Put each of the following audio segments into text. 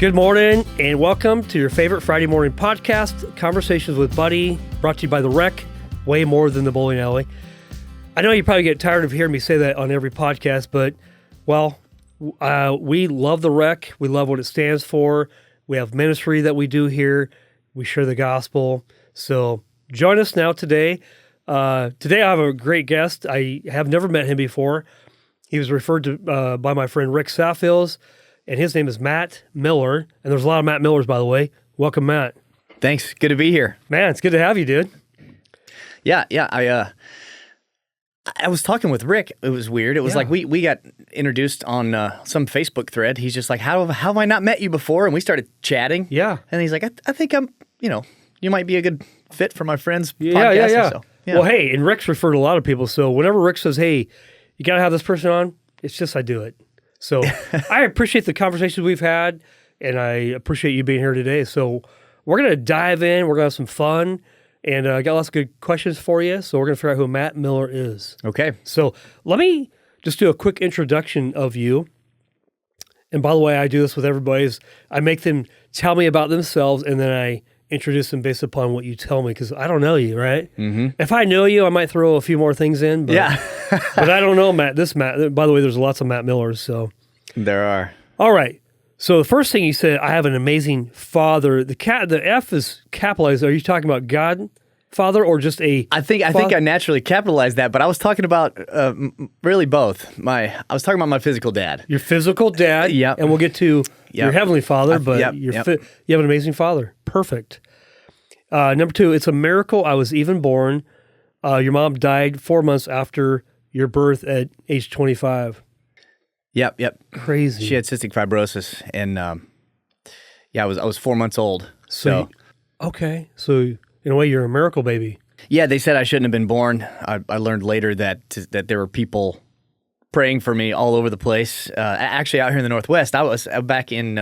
Good morning, and welcome to your favorite Friday morning podcast, Conversations with Buddy, brought to you by The Rec, way more than the bowling alley. I know you probably get tired of hearing me say that on every podcast, but, well, we love The Rec. We love what it stands for. We have ministry that we do here. We share the gospel. So join us now today. Today I have a great guest. I have never met him before. He was referred to by my friend Rick Saffields, and his name is Matt Miller. And there's a lot of Matt Millers, by the way. Welcome, Matt. Thanks. Good to be here. Man, it's good to have you, dude. Yeah. I was talking with Rick. It was weird. It was like we got introduced on some Facebook thread. He's just like, how have I not met you before? And we started chatting. Yeah. And he's like, I think you might be a good fit for my friend's podcast. Yeah. So, Well, hey, and Rick's referred to a lot of people. So whenever Rick says, hey, you got to have this person on, it's just I do it. So I appreciate the conversations we've had, and I appreciate you being here today. So we're going to dive in. We're going to have some fun, and I got lots of good questions for you. So we're going to figure out who Matt Miller is. Okay. So let me just do a quick introduction of you. And by the way, I do this with everybody. Is I make them tell me about themselves, and then I introduce them based upon what you tell me, because I don't know you, right? Mm-hmm. If I know you, I might throw a few more things in. But, but I don't know Matt. This Matt, by the way, there's lots of Matt Millers. So there are. All right. So the first thing you said, I have an amazing father. The F is capitalized. Are you talking about God, Father, or just a? I think I naturally capitalized that, but I was talking about really both. I was talking about my physical dad. Your physical dad. Yep. And we'll get to your heavenly Father, but you have an amazing father. Perfect. Number 2, it's a miracle I was even born. Your mom died 4 months after your birth at age 25. Yep. Crazy. She had cystic fibrosis, and I was 4 months old. So okay. So in a way, you're a miracle baby. Yeah, they said I shouldn't have been born. I learned later that there were people praying for me all over the place. Actually, out here in the Northwest, I was back in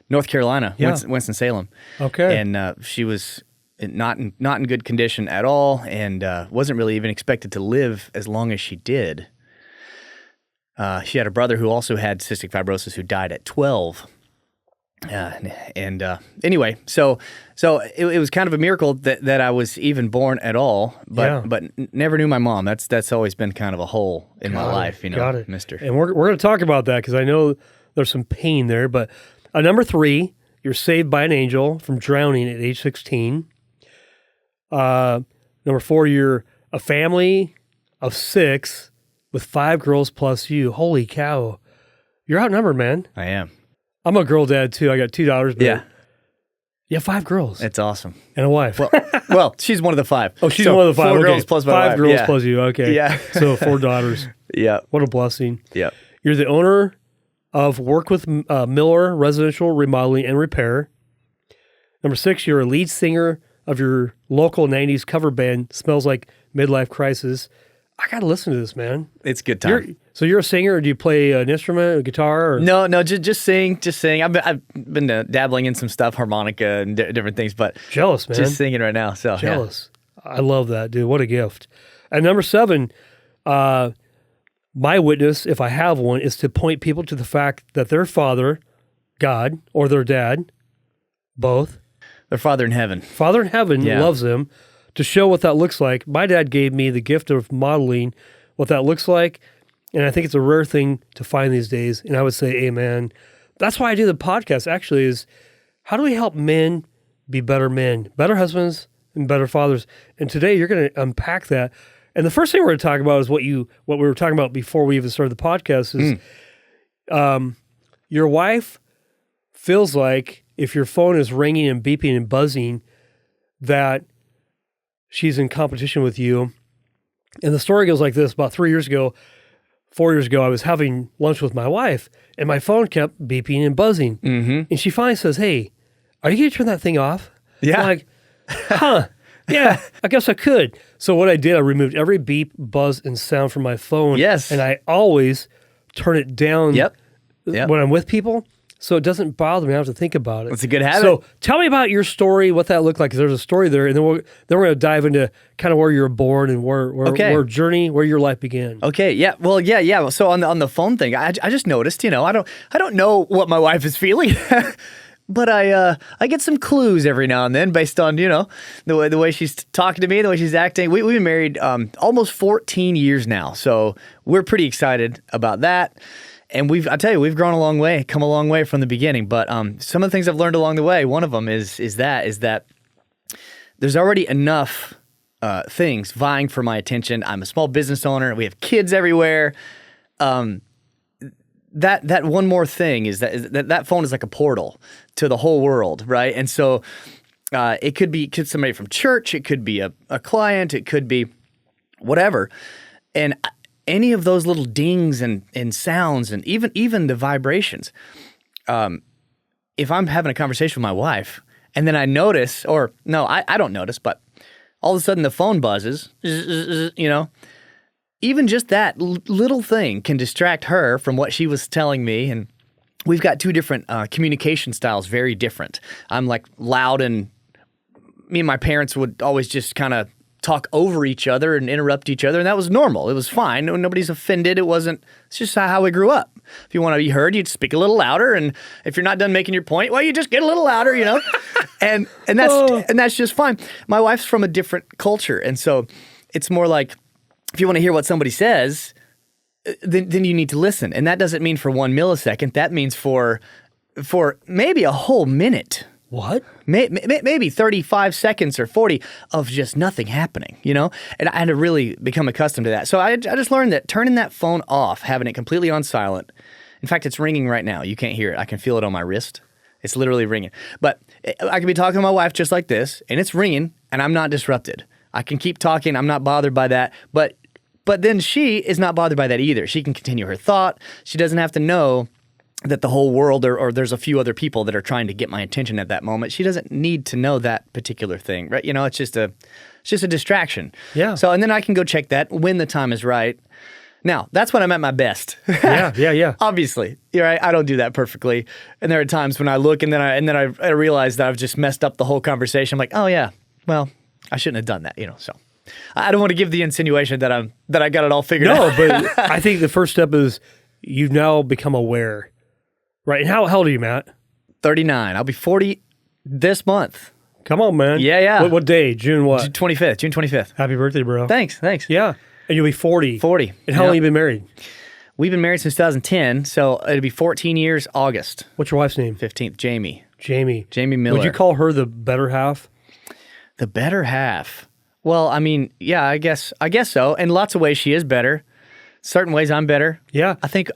North Carolina, Winston-Salem. Okay. And she was not in good condition at all, and wasn't really even expected to live as long as she did. She had a brother who also had cystic fibrosis who died at 12. Anyway, so it was kind of a miracle that I was even born at all, but never knew my mom. That's always been kind of a hole in my life, Got it. mister. And we're going to talk about that because I know there's some pain there. But number 3, you're saved by an angel from drowning at age 16. Number 4, you're a family of 6 with 5 girls plus you. Holy cow. You're outnumbered, man. I am. I'm a girl dad, too. I got 2 daughters. But Yeah. You have 5 girls. It's awesome. And a wife. Well, she's one of the 5. Oh, she's one of the 5. 4 okay. girls plus my 5 wife. girls plus you. Okay. Yeah. So 4 daughters. Yeah. What a blessing. Yeah. You're the owner of Work with Miller Residential Remodeling and Repair. Number 6, you're a lead singer of your local 90s cover band, Smells Like Midlife Crisis. I got to listen to this, man. It's a good time. So you're a singer, or do you play an instrument, a guitar? Or? No, just sing. I've been dabbling in some stuff, harmonica and different things, but jealous, man. Just singing right now. So jealous. Yeah. I love that, dude. What a gift. And number 7, my witness, if I have one, is to point people to the fact that their father, God, or their dad, both, their Father in heaven, loves them. To show what that looks like. My dad gave me the gift of modeling what that looks like, and I think it's a rare thing to find these days, and I would say amen. That's why I do the podcast, actually, is how do we help men be better men, better husbands, and better fathers? And today you're going to unpack that. And the first thing we're going to talk about is what we were talking about before we even started the podcast is your wife feels like if your phone is ringing and beeping and buzzing that she's in competition with you. And the story goes like this. About 4 years ago, I was having lunch with my wife, and my phone kept beeping and buzzing. Mm-hmm. And she finally says, hey, are you going to turn that thing off? Yeah. I'm like, yeah, I guess I could. So what I did, I removed every beep, buzz, and sound from my phone. Yes. And I always turn it down when I'm with people. So it doesn't bother me. I don't have to think about it. It's a good habit. So tell me about your story, what that looked like, because there's a story there, and then we're going to dive into kind of where you were born and where your life began. Okay, yeah. Well, yeah. So on the phone thing, I just noticed, I don't know what my wife is feeling. but I get some clues every now and then based on, the way she's talking to me, the way she's acting. We've been married almost 14 years now, so we're pretty excited about that. And I tell you, we've grown a long way, come a long way from the beginning. But some of the things I've learned along the way, one of them is that there's already enough things vying for my attention. I'm a small business owner. We have kids everywhere. That one more thing is that phone is like a portal to the whole world, right? And so it could be somebody from church, it could be a client, it could be whatever. And any of those little dings and sounds and even the vibrations, if I'm having a conversation with my wife and then I notice, or no, I don't notice, but all of a sudden the phone buzzes, even just that little thing can distract her from what she was telling me. And we've got two different communication styles, very different. I'm like loud, and me and my parents would always just kind of talk over each other and interrupt each other, and that was normal. It was fine. Nobody's offended. It's just how we grew up. If you want to be heard, you speak a little louder, and if you're not done making your point, well, you just get a little louder, and that's just fine. My wife's from a different culture, and so it's more like, if you want to hear what somebody says, then you need to listen. And that doesn't mean for 1 millisecond. That means for maybe a whole minute. What? Maybe 35 seconds or 40 of just nothing happening, And I had to really become accustomed to that. So I just learned that turning that phone off, having it completely on silent. In fact, it's ringing right now. You can't hear it. I can feel it on my wrist. It's literally ringing. But I could be talking to my wife just like this, and it's ringing, and I'm not disrupted. I can keep talking. I'm not bothered by that. But then she is not bothered by that either. She can continue her thought. She doesn't have to know that the whole world or there's a few other people that are trying to get my attention at that moment. She doesn't need to know that particular thing, right? It's just a distraction. Yeah. So, and then I can go check that when the time is right. Now, that's when I'm at my best. Yeah. Obviously, right? I don't do that perfectly. And there are times when I look and then I realize that I've just messed up the whole conversation. I'm like, oh yeah, well, I shouldn't have done that, so. I don't want to give the insinuation that I got it all figured out. No, but I think the first step is you've now become aware, right? And how old are you, Matt? 39. I'll be 40 this month. Come on, man. Yeah. What day? June what? June 25th. Happy birthday, bro. Thanks. Yeah. And you'll be 40. 40. And how long have you been married? We've been married since 2010, so it'll be 14 years August. What's your wife's name? 15th, Jamie. Jamie Miller. Would you call her the better half? The better half. Well, I mean, yeah, I guess so. In lots of ways, she is better. Certain ways, I'm better. Yeah. I think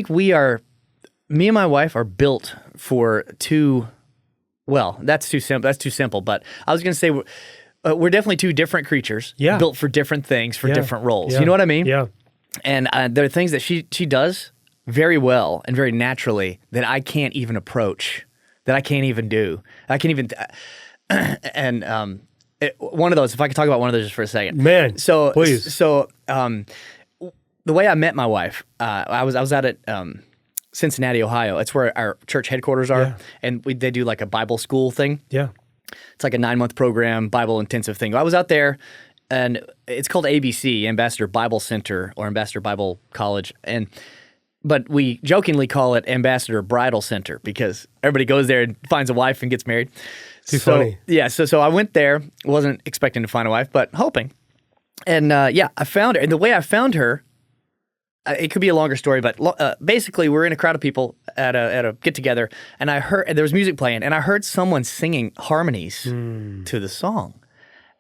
we are. Me and my wife are built for two. Well, that's too simple. But I was going to say we're definitely two different creatures. Yeah. Built for different things, for different roles. Yeah. You know what I mean? Yeah. And there are things that she does very well and very naturally that I can't even approach, that I can't even do. I can't even. One of those, if I could talk about one of those just for a second. Man, please. So the way I met my wife, I was out at Cincinnati, Ohio. It's where our church headquarters are. Yeah. And they do like a Bible school thing. Yeah. It's like a 9-month program, Bible intensive thing. I was out there, and it's called ABC, Ambassador Bible Center or Ambassador Bible College. But we jokingly call it Ambassador Bridal Center because everybody goes there and finds a wife and gets married. Too funny. Yeah, so I went there, wasn't expecting to find a wife, but hoping. And I found her. And the way I found her, it could be a longer story, but basically we're in a crowd of people at a get-together, and I heard, and there was music playing, and I heard someone singing harmonies to the song.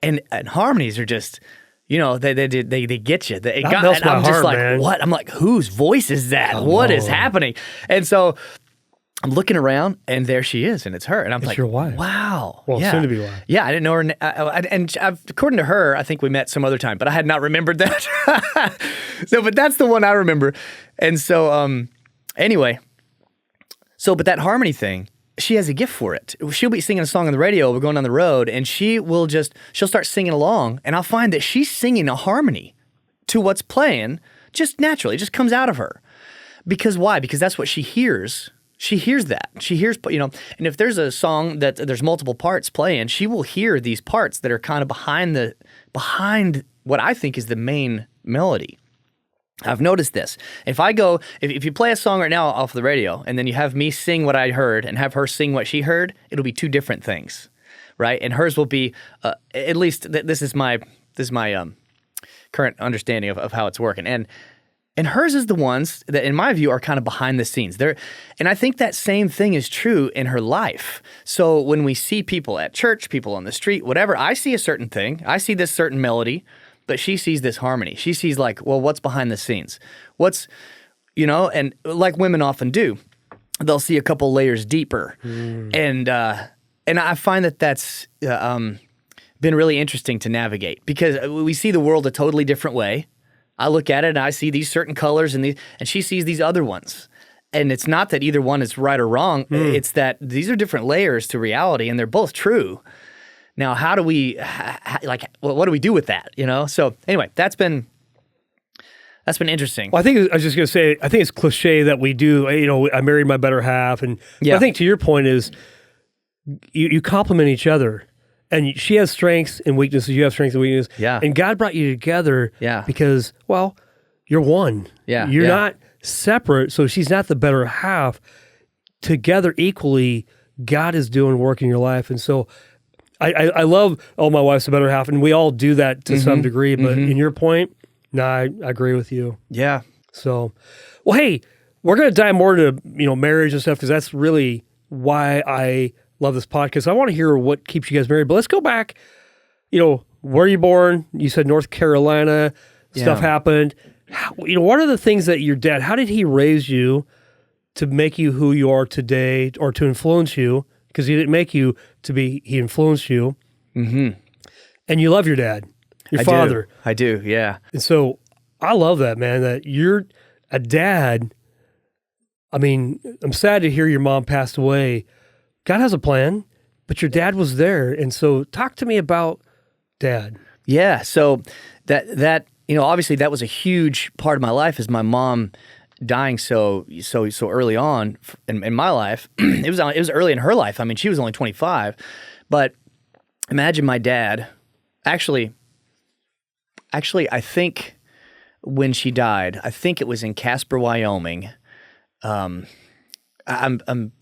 And harmonies are just... they get you. That melts my I'm heart, just like, man. what? I'm like, whose voice is that? What is happening? And so I'm looking around, and there she is, and it's her. And I'm like, your wife. Wow. Well, yeah. soon to be wife. Yeah, I didn't know her. And according to her, I think we met some other time, but I had not remembered that. But that's the one I remember. And so, anyway, but that harmony thing, she has a gift for it. She'll be singing a song on the radio, we're going down the road, and she'll start singing along, and I'll find that she's singing a harmony to what's playing just naturally. It just comes out of her. Because why? Because that's what she hears. She hears that. She hears, and if there's a song that there's multiple parts playing, she will hear these parts that are kind of behind what I think is the main melody. I've noticed this. If you play a song right now off the radio and then you have me sing what I heard and have her sing what she heard, it'll be two different things, right? And hers will be, at least this is my current understanding of how it's working. And hers is the ones that, in my view, are kind of behind the scenes. And I think that same thing is true in her life. So when we see people at church, people on the street, whatever, I see a certain thing. I see this certain melody. But she sees this harmony. She sees like, well, what's behind the scenes? And like women often do, they'll see a couple layers deeper. And I find that that's been really interesting to navigate because we see the world a totally different way. I look at it and I see these certain colors and she sees these other ones. And it's not that either one is right or wrong. It's that these are different layers to reality and they're both true. Now, how do we, what do we do with that, So anyway, that's been interesting. Well, I was just going to say, I think it's cliche that we do, I married my better half. And I think to your point is you complement each other. And she has strengths and weaknesses, you have strengths and weaknesses. Yeah. And God brought you together because, well, you're one. Yeah. You're not separate, so she's not the better half. Together equally, God is doing work in your life. And so I love, my wife's the better half, and we all do that to some degree. But in your point, I agree with you. Yeah. So, well, hey, we're going to dive more into marriage and stuff because that's really why I love this podcast. I want to hear what keeps you guys married. But let's go back. Where are you born? You said North Carolina. Stuff happened. What are the things that your dad? How did he raise you to make you who you are today, or to influence you? Because he didn't make you to be, he influenced you. Mm-hmm. And you love your dad, your father. I do, yeah. And so I love that, man, that you're a dad. I mean, I'm sad to hear your mom passed away. God has a plan, but your dad was there. And so talk to me about Dad. Yeah, so that obviously that was a huge part of my life, is my mom dying so early on in my life. It was early in her life. I mean, she was only 25, but imagine my dad. Actually, I think when she died, I think it was in Casper, Wyoming. I'm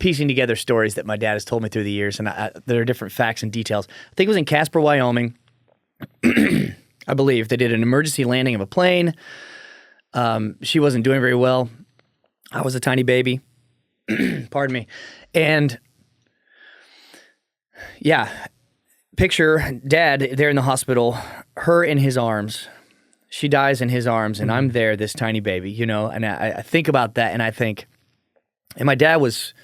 piecing together stories that my dad has told me through the years, and there are different facts and details. I think it was in Casper, Wyoming. I believe they did an emergency landing of a plane. She wasn't doing very well. I was a tiny baby. Pardon me. And yeah, picture Dad there in the hospital, her in his arms. She dies in his arms, and I'm there, this tiny baby, and I think about that, and I think, and my dad was,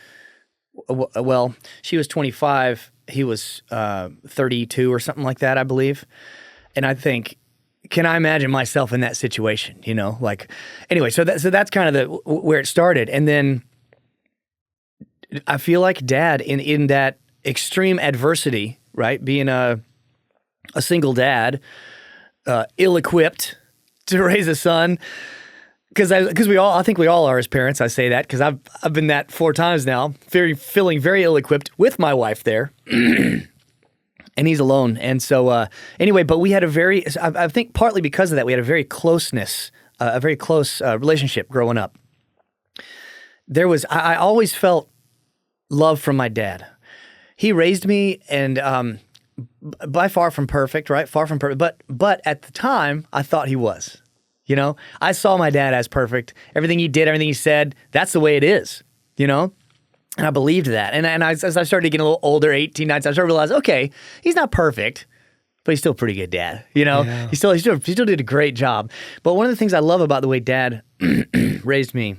well, she was 25, he was 32 or something like that, I believe. And I think, can I imagine myself in that situation? Anyway, so that's kind of where it started. And then I feel like Dad in that extreme adversity, right? Being a single dad, ill-equipped to raise a son, because I think we all are as parents. I say that because I've been that 4 times now, feeling very ill-equipped with my wife there. And he's alone. And so, anyway, but we had I think partly because of that, we had a very close relationship growing up. I always felt love from my dad. He raised me, and by far from perfect, right? Far from perfect. But at the time, I thought he was. I saw my dad as perfect. Everything he did, everything he said, that's the way it is, And I believed that. And as I started getting a little older, 18, 19, I started to realize, okay, he's not perfect, but he's still a pretty good dad. Yeah. He still did a great job. But one of the things I love about the way Dad raised me,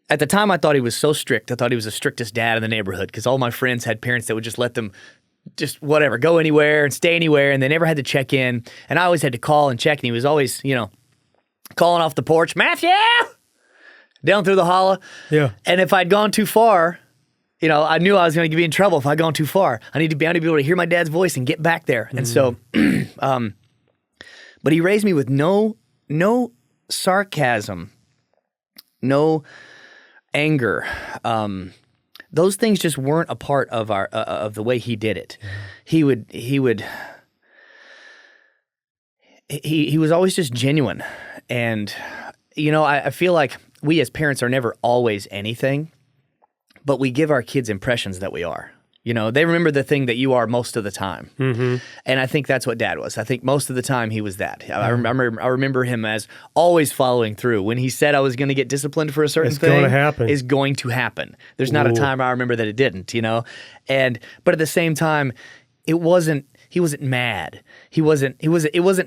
at the time I thought he was so strict. I thought he was the strictest dad in the neighborhood because all my friends had parents that would just let them just whatever, go anywhere and stay anywhere, and they never had to check in. And I always had to call and check, and he was always, calling off the porch, Matthew! Down through the holla. Yeah. And if I'd gone too far, I knew I was going to be in trouble if I'd gone too far. I need to be able to hear my dad's voice and get back there. And so, but he raised me with no sarcasm, no anger. Those things just weren't a part of of the way he did it. He would. he was always just genuine. And, I feel like we as parents are never always anything, but we give our kids impressions that we are. They remember the thing that you are most of the time. Mm-hmm. And I think that's what Dad was. I think most of the time he was that. I remember him as always following through. When he said I was going to get disciplined for a certain thing, it's going to happen. There's not a time I remember that it didn't, but at the same time, he wasn't mad. It wasn't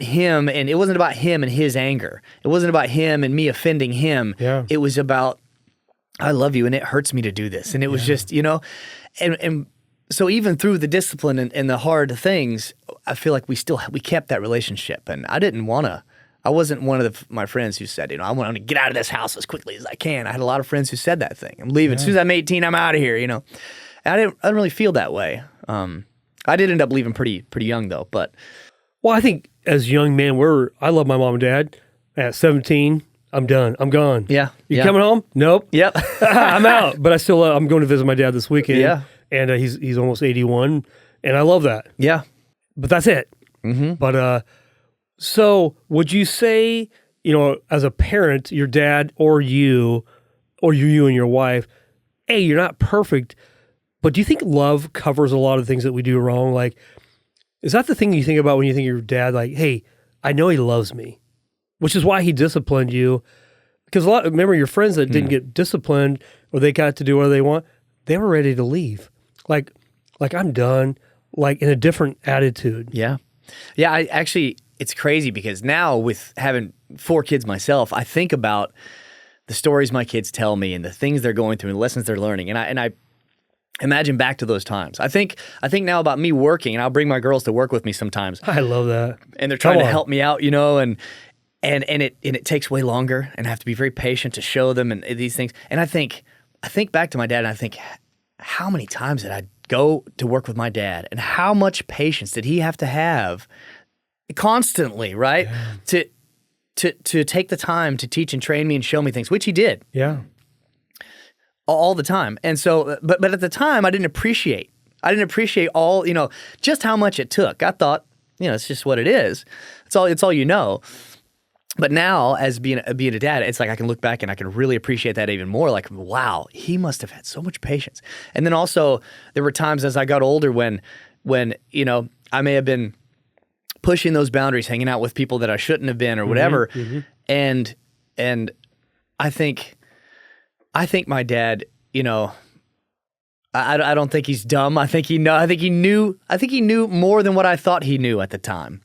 him, and it wasn't about him and his anger. It wasn't about him and me offending him. Yeah. It was about, I love you and it hurts me to do this. And it was just, and so even through the discipline and the hard things, I feel like we kept that relationship. And I wasn't one of my friends who said, I want to get out of this house as quickly as I can. I had a lot of friends who said that thing. I'm leaving. As soon as I'm 18, I'm out of here, And I didn't really feel that way. I did end up leaving pretty young though, but. Well, I think as young men, I love my mom and dad. At 17, I'm done. I'm gone. Yeah. You coming home? Nope. Yep. I'm out. But I still, I'm going to visit my dad this weekend. Yeah. And he's almost 81, and I love that. Yeah. But that's it. Mm-hmm. But so would you say, as a parent, your dad or you and your wife, hey, you're not perfect, but do you think love covers a lot of things that we do wrong? Like, is that the thing you think about when you think of your dad? Like, hey, I know he loves me, which is why he disciplined you. Because remember your friends that didn't get disciplined or they got to do whatever they want, they were ready to leave. Like I'm done, like in a different attitude. Yeah. Yeah, it's crazy because now with having 4 kids myself, I think about the stories my kids tell me and the things they're going through and the lessons they're learning. And I imagine back to those times. I think now about me working, and I'll bring my girls to work with me sometimes. I love that. And they're trying to help me out, and it takes way longer, and I have to be very patient to show them and these things. And I think back to my dad, and I think, how many times did I go to work with my dad, and how much patience did he have to have constantly, right? Yeah. To take the time to teach and train me and show me things, which he did. Yeah. All the time. And so, but at the time I didn't appreciate all, just how much it took. I thought, it's just what it is. It's all. But now, as being a dad, it's like I can look back and I can really appreciate that even more. Like, wow, he must have had so much patience. And then also, there were times as I got older when I may have been pushing those boundaries, hanging out with people that I shouldn't have been or whatever. Mm-hmm. And I think my dad, I don't think he's dumb. I think he knew more than what I thought he knew at the time.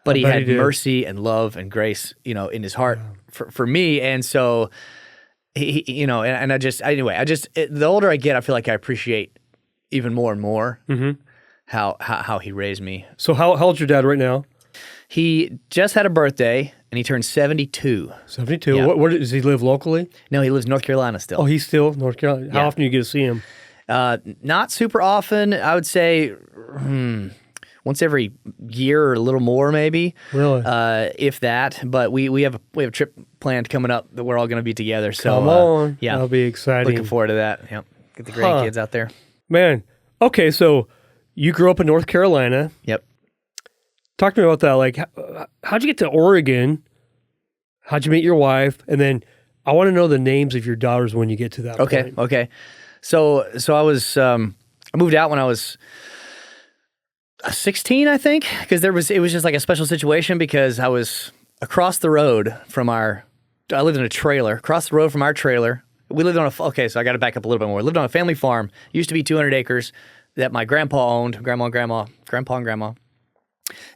But he had mercy and love and grace, in his heart for me. And so he and the older I get, I feel like I appreciate even more and more how he raised me. So how old's your dad right now? He just had a birthday and he turned 72. 72. Yeah. Where does he live locally? No, he lives in North Carolina still. Oh, he's still North Carolina. How often do you get to see him? Not super often. I would say once every year or a little more, maybe. Really? If that. But we have a trip planned coming up that we're all going to be together. So come on, yeah, that'll be exciting. Looking forward to that. Yep. Get the grandkids out there. Man, okay. So you grew up in North Carolina. Yep. Talk to me about that. Like, how'd you get to Oregon? How'd you meet your wife? And then I want to know the names of your daughters when you get to that point. Okay. So I was I moved out when I was 16, I think, because it was just like a special situation because I was across the road from I lived in a trailer, across the road from our trailer. We lived on so I got to back up a little bit more. We lived on a family farm. It used to be 200 acres that my grandpa owned, grandpa and grandma.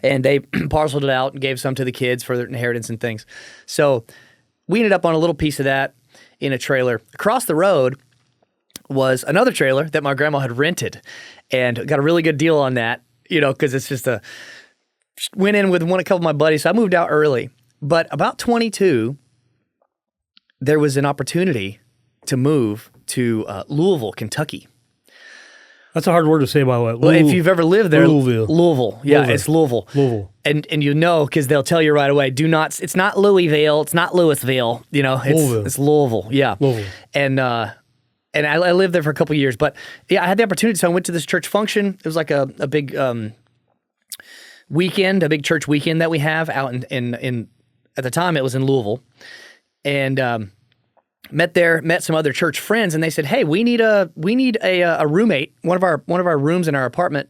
And they parceled it out and gave some to the kids for their inheritance and things. So we ended up on a little piece of that in a trailer. Across the road was another trailer that my grandma had rented and got a really good deal on that, because it's just went in with a couple of my buddies. So I moved out early. But about 22, there was an opportunity to move to Louisville, Kentucky. That's a hard word to say, by the way. Well, if you've ever lived there, Louisville. Yeah, it's Louisville. And because they'll tell you right away, it's not Louisville, it's not Louisville, it's Louisville. Yeah. Louisville. And I lived there for a couple of years, but yeah, I had the opportunity. So I went to this church function. It was like a big weekend, a big church weekend that we have out in at the time it was in Louisville, and met some other church friends, and they said, "Hey, we need a roommate. One of our rooms in our apartment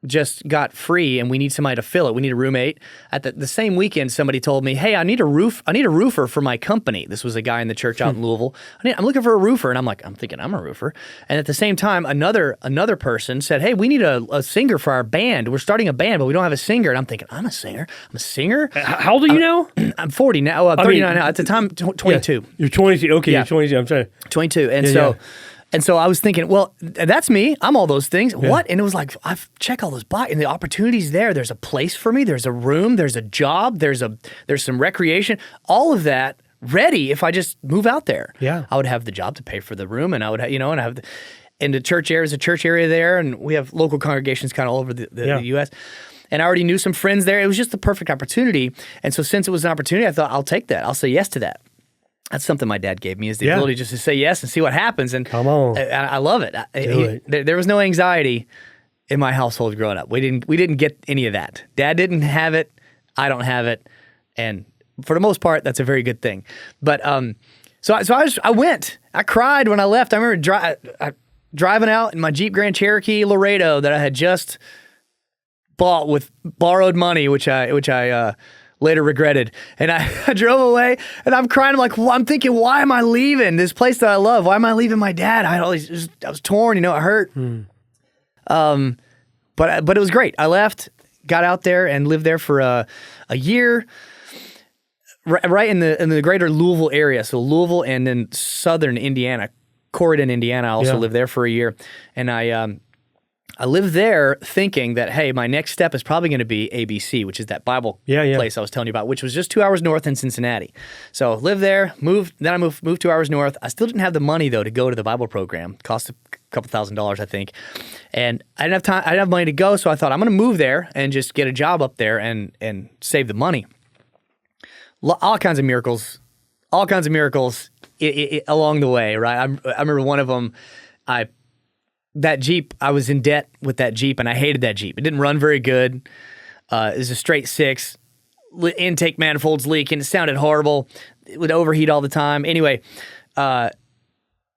just got free, and we need somebody to fill it. We need a roommate." At the same weekend, somebody told me, "Hey, I need a roofer for my company." This was a guy in the church out in Louisville. I'm looking for a roofer, and I'm thinking I'm a roofer. And at the same time, another person said, "Hey, we need a singer for our band. We're starting a band, but we don't have a singer." And I'm thinking, I'm a singer. I'm a singer. How old are you now? I'm 40 now. I'm 39 now. At the time, 22. Yeah, you're 22. Okay, Yeah. you're 22. I'm sorry. 22. And Yeah, so. yeah. And so I was thinking, well, that's me. I'm all those things. Yeah. What? And it was like, I've checked all those boxes, and the opportunities there. There's a place for me. There's a room. There's a job. There's some recreation. All of that ready if I just move out there. Yeah. I would have the job to pay for the room, and I would have, and I have, and the church area is a church area there, and we have local congregations kind of all over the U.S. And I already knew some friends there. It was just the perfect opportunity. And so since it was an opportunity, I thought, I'll take that. I'll say yes to that. That's something my dad gave me, is the ability just to say yes and see what happens. And come on, I love it. There was no anxiety in my household growing up. We didn't get any of that. Dad didn't have it. I don't have it. And for the most part, that's a very good thing. But so I went. I cried when I left. I remember driving out in my Jeep Grand Cherokee Laredo that I had just bought with borrowed money, which I later regretted. And I drove away, and I'm crying. I'm like, I'm thinking, why am I leaving this place that I love? Why am I leaving my dad? I was torn, it hurt. But it was great. I left, got out there, and lived there for a year, right in the greater Louisville area. So Louisville and then southern Indiana, Corydon, Indiana. I also lived there for a year, and I lived there thinking that, hey, my next step is probably going to be ABC, which is that Bible place I was telling you about, which was just 2 hours north in Cincinnati. So lived there, moved 2 hours north. I still didn't have the money, though, to go to the Bible program. It cost a couple $1,000s, I think. And I didn't have time. I didn't have money to go, so I thought, I'm going to move there and just get a job up there and save the money. All kinds of miracles along the way, right? I remember one of them, that Jeep, I was in debt with that Jeep, and I hated that Jeep. It didn't run very good. It was a straight 6. Intake manifolds leaking. It sounded horrible. It would overheat all the time. Anyway, and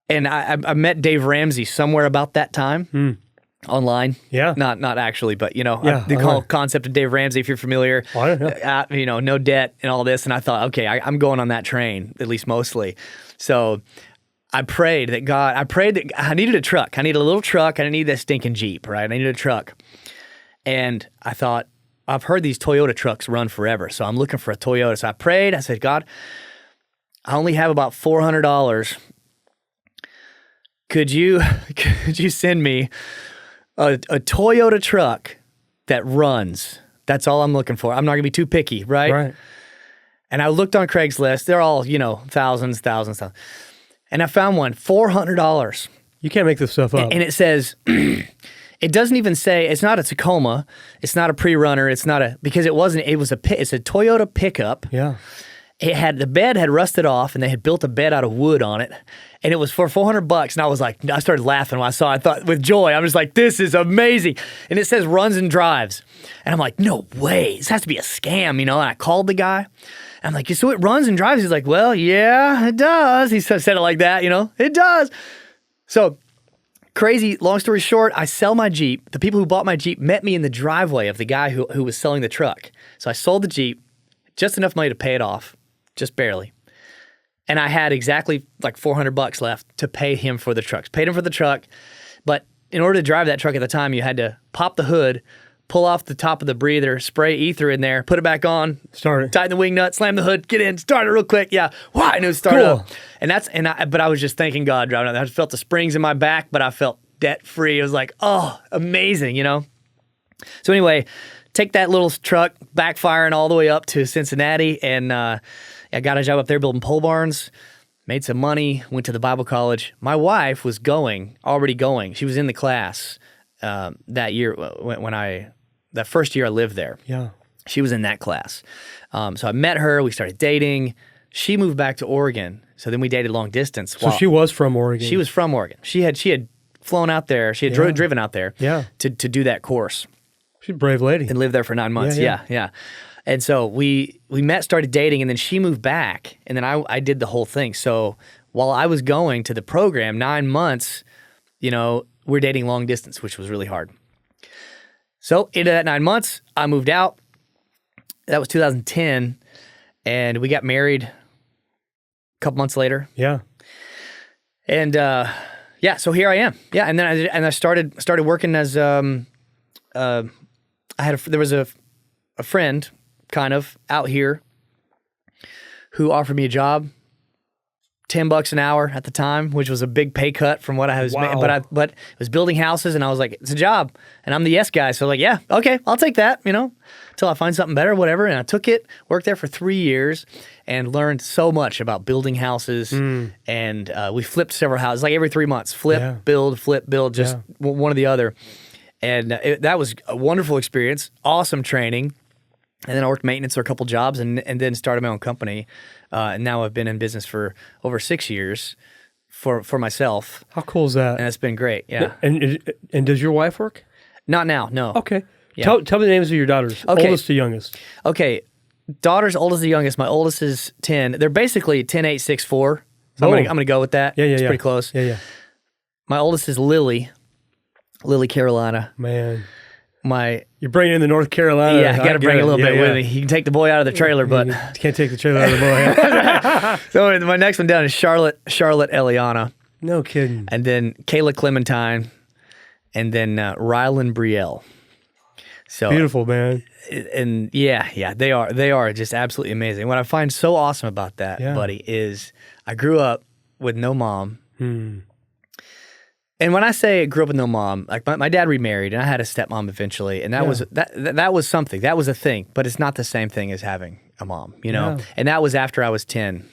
I met Dave Ramsey somewhere about that time online. Yeah. Not actually, but, the whole concept of Dave Ramsey, if you're familiar, no debt and all this. And I thought, okay, I'm going on that train, at least mostly. So I prayed that I needed a truck. I needed a little truck. I didn't need that stinking Jeep, right? I needed a truck. And I thought, I've heard these Toyota trucks run forever, so I'm looking for a Toyota. So I prayed. I said, God, I only have about $400. Could you send me a Toyota truck that runs? That's all I'm looking for. I'm not going to be too picky, right? Right. And I looked on Craigslist. They're all, thousands. And I found one, $400. You can't make this stuff up. And it says, it doesn't even say, it's not a Tacoma, it's not a pre-runner, it's a Toyota pickup. Yeah. The bed had rusted off, and they had built a bed out of wood on it, and it was for $400. And I was like, I started laughing when I saw it. I thought, with joy, I'm just like, this is amazing. And it says runs and drives. And I'm like, no way, this has to be a scam, And I called the guy. I'm like, so it runs and drives? He's like, well, yeah, it does. He said it like that, it does. So crazy, long story short, I sell my Jeep. The people who bought my Jeep met me in the driveway of the guy who was selling the truck. So I sold the Jeep, just enough money to pay it off, just barely. And I had exactly like $400 left to pay him for the truck. Paid him for the truck, but in order to drive that truck at the time, you had to pop the hood, pull off the top of the breather, spray ether in there, put it back on, start it, tighten the wing nut, slam the hood, get in, start it real quick. Yeah, wow, and it would start up. But I was just thanking God driving. I felt the springs in my back, but I felt debt free. It was like, oh, amazing, So anyway, take that little truck, backfiring all the way up to Cincinnati, and I got a job up there building pole barns. Made some money, went to the Bible college. My wife was already going. She was in the class that year that first year I lived there. Yeah. She was in that class. So I met her. We started dating. She moved back to Oregon. So then we dated long distance. So she was from Oregon. She was from Oregon. She had flown out there. She had driven out there to do that course. She's a brave lady. and lived there for 9 months. Yeah, Yeah. And so we met, started dating, and then she moved back, and then I did the whole thing. So while I was going to the program, 9 months, we're dating long distance, which was really hard. So into that 9 months, I moved out. That was 2010, and we got married a couple months later. Yeah. And so here I am. Yeah, and then I started working as there was a friend kind of out here who offered me a job, $10 an hour at the time, which was a big pay cut from what I was making. But it was building houses, and I was like, it's a job, and I'm the yes guy, so like, yeah, okay, I'll take that, until I find something better, whatever. And I took it, worked there for 3 years, and learned so much about building houses. And we flipped several houses, like every 3 months, flip, build, just one or the other. And that was a wonderful experience, awesome training. And then I worked maintenance for a couple jobs, and then started my own company. And now I've been in business for over 6 years for myself. How cool is that? And it's been great. Yeah. And does your wife work? Not now. No. Okay. Yeah. Tell me the names of your daughters. Okay. Oldest to youngest. Okay. Daughter's oldest to youngest. My oldest is 10. They're basically 10, 8, 6, 4. So I'm gonna go with that. Yeah. It's pretty close. Yeah. My oldest is Lily Carolina. Man. You're bringing in the North Carolina. Yeah, got to bring a little bit with me. You can take the boy out of the trailer, but you can't take the trailer out of the boy. So my next one down is Charlotte Eliana, No kidding. and then Kayla Clementine, and then Rylan Brielle. So Beautiful, man. and yeah, they are just absolutely amazing. What I find so awesome about that, buddy, is I grew up with no mom. And when I say I grew up with no mom, like my dad remarried, and I had a stepmom eventually, and that was something. That was a thing, but it's not the same thing as having a mom, Yeah. And that was after I was 10,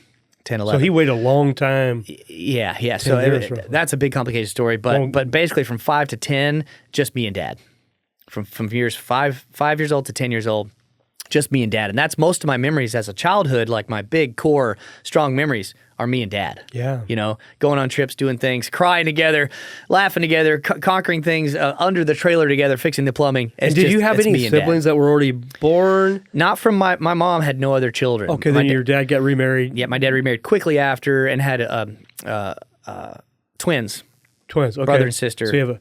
11. So he waited a long time. Yeah. So that's a big complicated story, but basically from 5 to 10, just me and dad. From years 5 years old to 10 years old, just me and dad. And that's most of my memories as a childhood, like my big core strong memories are me and dad. Yeah. Going on trips, doing things, crying together, laughing together, conquering things under the trailer together, fixing the plumbing. And did you have any siblings that were already born? Not from my mom had no other children. Okay, then your dad got remarried. Yeah, my dad remarried quickly after and had twins. Twins, okay. Brother and sister. So you have a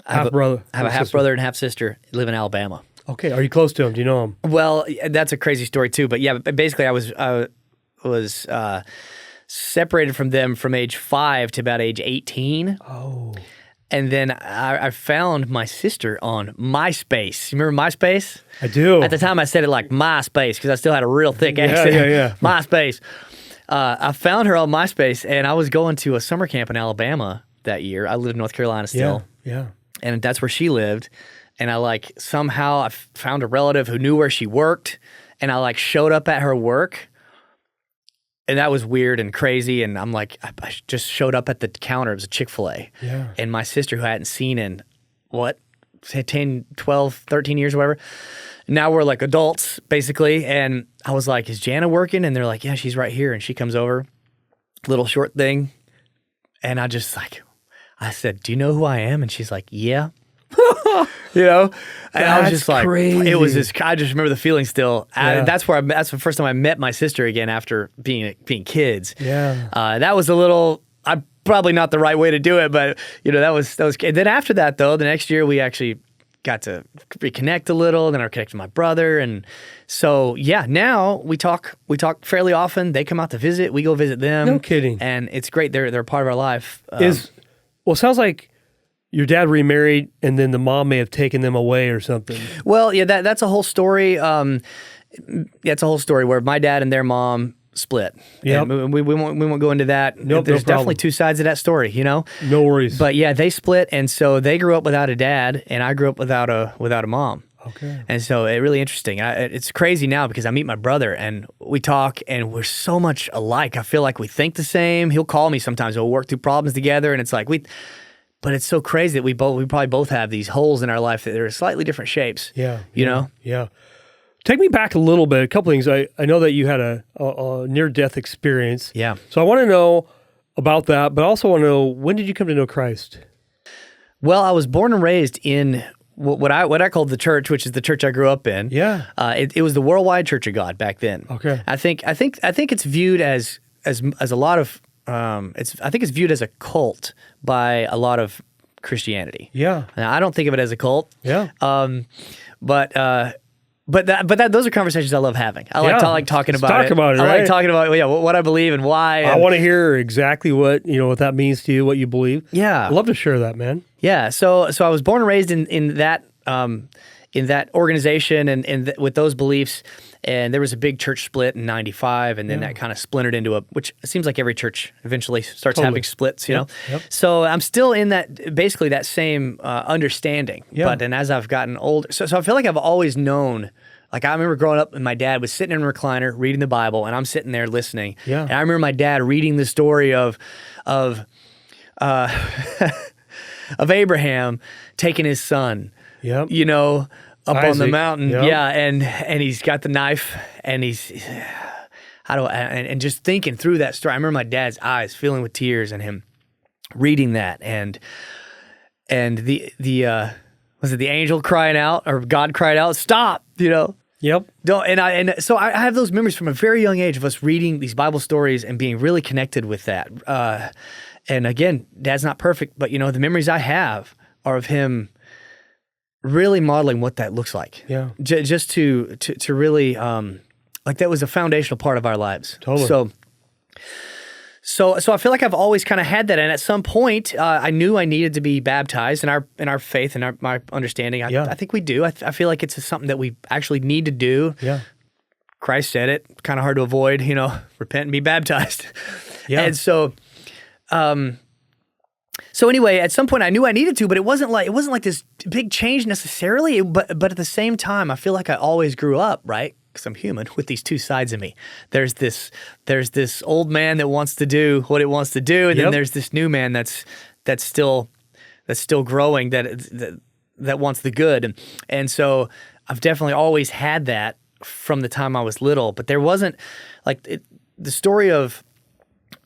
half brother. I have a half brother and half sister. Live in Alabama. Okay, are you close to him? Do you know him? Well, that's a crazy story too. But yeah, basically, I was separated from them from age 5 to about age 18. Oh. And then I found my sister on MySpace. You remember MySpace? I do. At the time, I said it like MySpace because I still had a real thick accent. Yeah. MySpace. I found her on MySpace, and I was going to a summer camp in Alabama that year. I lived in North Carolina still. Yeah. And that's where she lived. And I somehow I found a relative who knew where she worked, and I showed up at her work. And that was weird and crazy. And I'm like, I just showed up at the counter. It was a Chick-fil-A. Yeah. And my sister, who I hadn't seen in, 10, 12, 13 years or whatever. Now we're like adults, basically. And I was like, is Jana working? And they're like, yeah, she's right here. And she comes over, little short thing. And I just I said, do you know who I am? And she's like, yeah. And I was just like, crazy. It was just, I just remember the feeling still. Yeah. That's the first time I met my sister again after being kids. Yeah. That was a little, probably not the right way to do it, but that was, and then after that though, the next year we actually got to reconnect a little, then I connected with my brother. And so, yeah, now we talk fairly often. They come out to visit, we go visit them. No kidding. And it's great. They're a part of our life. It sounds like your dad remarried, and then the mom may have taken them away or something. Well, yeah, that's a whole story. It's a whole story where my dad and their mom split. Yep. And we won't go into that. Nope, There's no problem. definitely two sides of that story, No worries. But yeah, they split, and so they grew up without a dad, and I grew up without a mom. Okay. And so it's really interesting. It's crazy now because I meet my brother and we talk and we're so much alike. I feel like we think the same. He'll call me sometimes. We'll work through problems together, and it's like but it's so crazy that we probably both have these holes in our life that are slightly different shapes. Yeah. You know? Yeah. Take me back a little bit. A couple things. I know that you had a near-death experience. Yeah. So I want to know about that, but I also want to know, when did you come to know Christ? Well, I was born and raised in what I called the church, which is the church I grew up in. Yeah. It was the Worldwide Church of God back then. Okay. I think it's viewed as a lot of I think it's viewed as a cult by a lot of Christianity. Yeah. Now, I don't think of it as a cult. Yeah. But those are conversations I love having. I like talking Let's about talk about it, I right? like talking about what I believe and why. I want to hear exactly what that means to you, what you believe. Yeah. I'd love to share that, man. Yeah. So I was born and raised in that organization and with those beliefs. And there was a big church split in '95, and then that kind of splintered into which it seems like every church eventually starts having splits, you know? Yep. So I'm still in basically that same understanding. Yeah. But then as I've gotten older, so I feel like I've always known. Like I remember growing up and my dad was sitting in a recliner reading the Bible and I'm sitting there listening. Yeah. And I remember my dad reading the story of Abraham taking his son, Yep. Up on the Isaac. mountain. Yep. Yeah. And he's got the knife and and just thinking through that story. I remember my dad's eyes filling with tears and him reading that and was it the angel crying out or God cried out, stop, Yep. So I have those memories from a very young age of us reading these Bible stories and being really connected with that. And again, Dad's not perfect, but the memories I have are of him really modeling what that looks like. Yeah. Just to really like that was a foundational part of our lives. Totally. So I feel like I've always kind of had that, and at some point, I knew I needed to be baptized in our faith and my understanding. I think we do. I feel like it's something that we actually need to do. Yeah. Christ said it. Kind of hard to avoid. Repent and be baptized. Yeah. And so anyway, at some point, I knew I needed to, but it wasn't like this big change necessarily. But at the same time, I feel like I always grew up, right? Because I'm human, with these two sides of me. There's this old man that wants to do what it wants to do, and then there's this new man that's still growing that wants the good, and so I've definitely always had that from the time I was little. But there wasn't the story of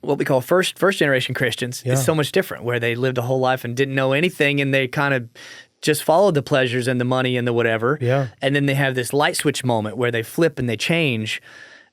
what we call first generation Christians is so much different, where they lived a whole life and didn't know anything, and they kind of just followed the pleasures and the money and the whatever. Yeah. And then they have this light switch moment where they flip and they change.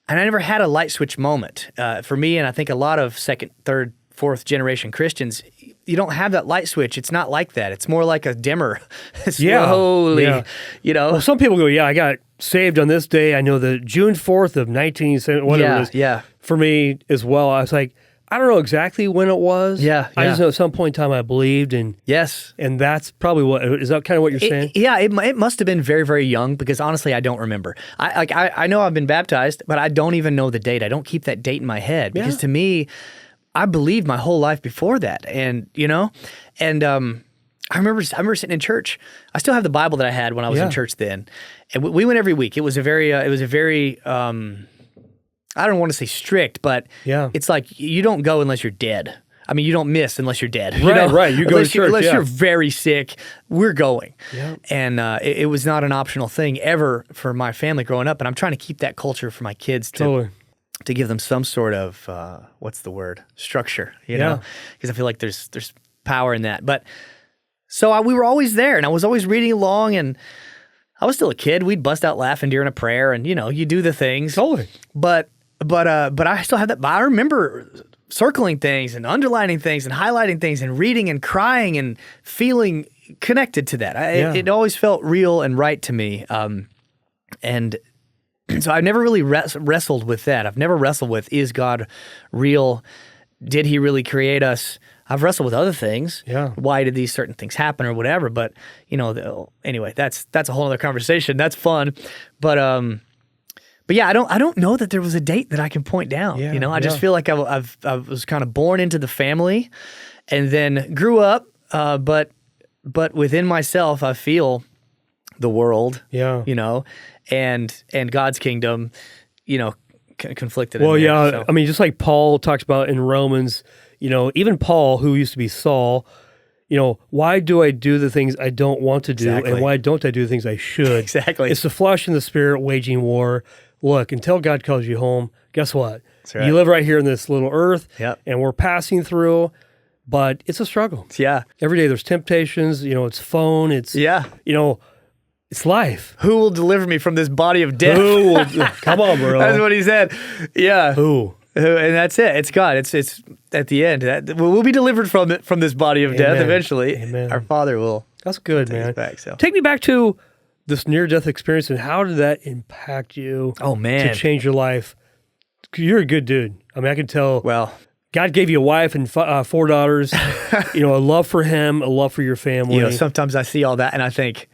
And I never had a light switch moment. For me, and I think a lot of second, third, fourth generation Christians, you don't have that light switch. It's not like that. It's more like a dimmer. Slowly, Well, some people go, I got saved on this day. I know the June 4th of 1970, whatever it is. Yeah. For me as well, I was like, I don't know exactly when it was. Yeah, I just know at some point in time I believed, and yes, and that's probably is that kind of what you're saying? It must have been very, very young, because honestly, I don't remember. I know I've been baptized, but I don't even know the date. I don't keep that date in my head, because to me, I believed my whole life before that, and I remember sitting in church. I still have the Bible that I had when I was in church then, and we went every week. It was a very I don't want to say strict, but it's like you don't go unless you're dead. I mean, you don't miss unless you're dead. Right. You go to church. Unless you're very sick, we're going. Yeah. And it was not an optional thing ever for my family growing up. And I'm trying to keep that culture for my kids to give them some sort of, what's the word? Structure, you know? Because I feel like there's power in that. But so we were always there, and I was always reading along, and I was still a kid. We'd bust out laughing during a prayer, and you do the things. Totally. But I still have that. But I remember circling things and underlining things and highlighting things and reading and crying and feeling connected to that. It always felt real and right to me. And so I've never really wrestled with that. I've never wrestled with, is God real? Did he really create us? I've wrestled with other things. Yeah. Why did these certain things happen or whatever? But anyway, that's a whole other conversation. That's fun. But yeah, I don't know that there was a date that I can point down. Yeah, I just feel like I was kind of born into the family, and then grew up. But within myself, I feel the world. Yeah. And God's kingdom. Conflicted. Well, in there, so. I mean, just like Paul talks about in Romans. Even Paul, who used to be Saul. Why do I do the things I don't want to do, and why don't I do the things I should? Exactly. It's the flesh and the spirit waging war. Look, until God calls you home, guess what? That's right. You live right here in this little earth, Yep. and we're passing through. but it's a struggle. Yeah. Every day there's temptations, it's phone, it's, Yeah. it's life. Who will deliver me from this body of death? Who will, come on, bro. That's what he said. Yeah. Who? And that's it. It's God. It's at the end. We'll be delivered from this body of death eventually. Amen. Our Father will. That's good, take us man. back, so. Take me back to this near-death experience, and how did that impact you? Oh, man. To change your life? You're a good dude. I mean, I can tell. Well, God gave you a wife and 4 daughters. A love for Him, a love for your family. Sometimes I see all that and I think,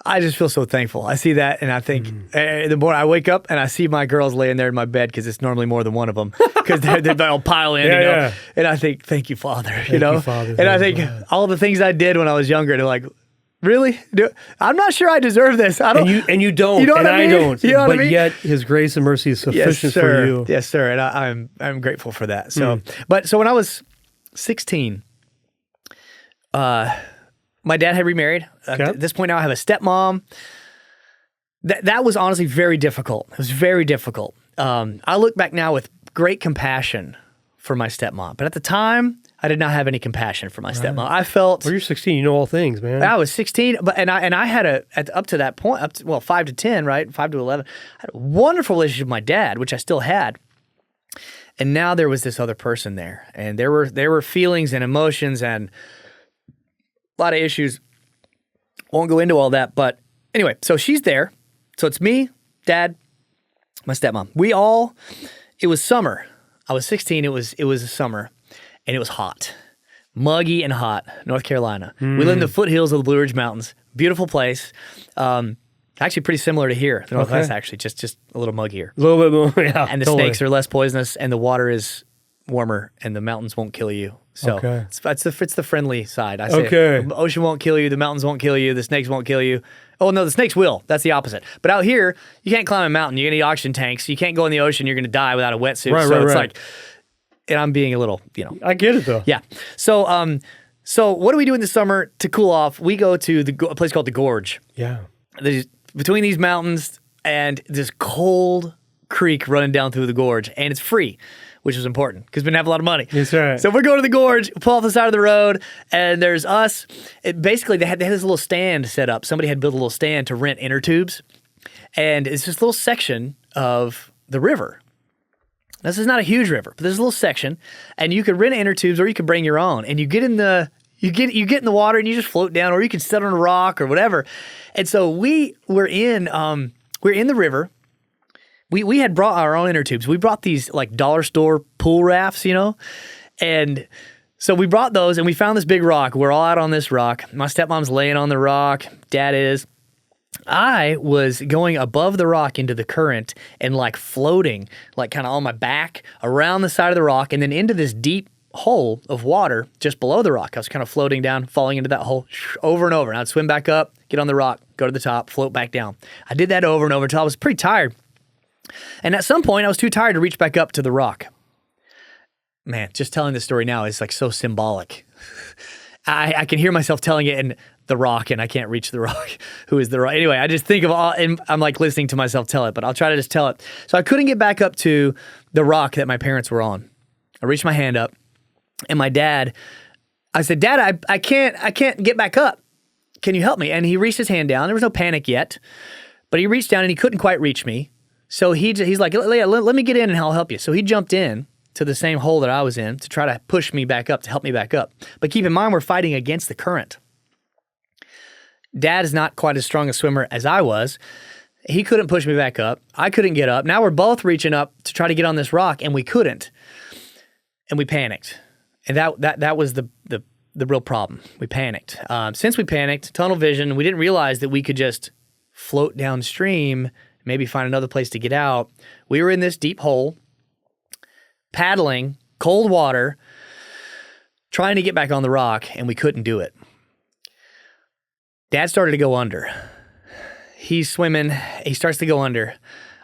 I just feel so thankful. I see that and I think, the more I wake up and I see my girls laying there in my bed, because it's normally more than one of them, because they're all pile in, Yeah. and I think, thank you, Father, Thank you, Father. and I think all the things I did when I was younger, they're like, really? I'm not sure I deserve this. I don't. And you don't. You know what and I mean? I don't. You know what I but mean? yet His grace and mercy is sufficient Yes, sir. for you. Yes, sir. And I'm grateful for that. So, so when I was 16, my dad had remarried. At this point now, I have a stepmom. That was honestly very difficult. It was very difficult. I look back now with great compassion for my stepmom, but at the time, I did not have any compassion for my stepmom. I felt. Well, you're 16. You know all things, man. I was 16, but I had up to that point, 5 to 10, right, 5 to 11. I had a wonderful relationship with my dad, which I still had. And now there was this other person there, and there were feelings and emotions and a lot of issues. Won't go into all that, but anyway, so she's there. So it's me, Dad, my stepmom. It was summer. I was 16. It was summer, and it was hot, muggy and hot, North Carolina. We live in the foothills of the Blue Ridge Mountains. Beautiful place. Actually pretty similar to here, the Northwest, actually, just a little muggier. A little bit more, yeah. And the snakes are less poisonous, and the water is warmer, and the mountains won't kill you. So it's the friendly side. I say the ocean won't kill you, the mountains won't kill you, the snakes won't kill you. Oh, no, the snakes will. That's the opposite. But out here, you can't climb a mountain. You're going to need oxygen tanks. You can't go in the ocean. You're going to die without a wetsuit. It's like, and I'm being a little, I get it, though. Yeah. So what do we do in the summer to cool off? We go to a place called the Gorge. Yeah. There's, between these mountains and this cold creek running down through the gorge, and it's free, which is important because we didn't have a lot of money. That's right. So we're going to the gorge, pull off the side of the road, and there's us. Basically, they had this little stand set up. Somebody had built a little stand to rent inner tubes, and it's this little section of the river. This is not a huge river, but there's a little section, and you could rent inner tubes or you could bring your own, and you get in the water and you just float down, or you can sit on a rock or whatever. And so we're in the river. We had brought our own inner tubes. We brought these like dollar store pool rafts, and so we brought those and we found this big rock. We're all out on this rock. My stepmom's laying on the rock. Dad is. I was going above the rock into the current and like floating, like kind of on my back around the side of the rock and then into this deep hole of water just below the rock. I was kind of floating down, falling into that hole over and over. And I'd swim back up, get on the rock, go to the top, float back down. I did that over and over until I was pretty tired. And at some point, I was too tired to reach back up to the rock. Man, just telling this story now is like so symbolic. I can hear myself telling it in the rock, and I can't reach the rock. Who is the rock? Anyway, I just think of all, and I'm like listening to myself tell it, but I'll try to just tell it. So I couldn't get back up to the rock that my parents were on. I reached my hand up, and my dad, I said, Dad, I can't get back up. Can you help me? And he reached his hand down. There was no panic yet, but he reached down and he couldn't quite reach me. So he's like, let me get in and I'll help you. So he jumped in to the same hole that I was in to try to push me back up, to help me back up. But keep in mind, we're fighting against the current. Dad is not quite as strong a swimmer as I was. He couldn't push me back up. I couldn't get up. Now we're both reaching up to try to get on this rock, and we couldn't. And we panicked. And that was the real problem. We panicked. Since we panicked, tunnel vision, we didn't realize that we could just float downstream, maybe find another place to get out. We were in this deep hole, paddling, cold water, trying to get back on the rock, and we couldn't do it. Dad started to go under. He's swimming. He starts to go under.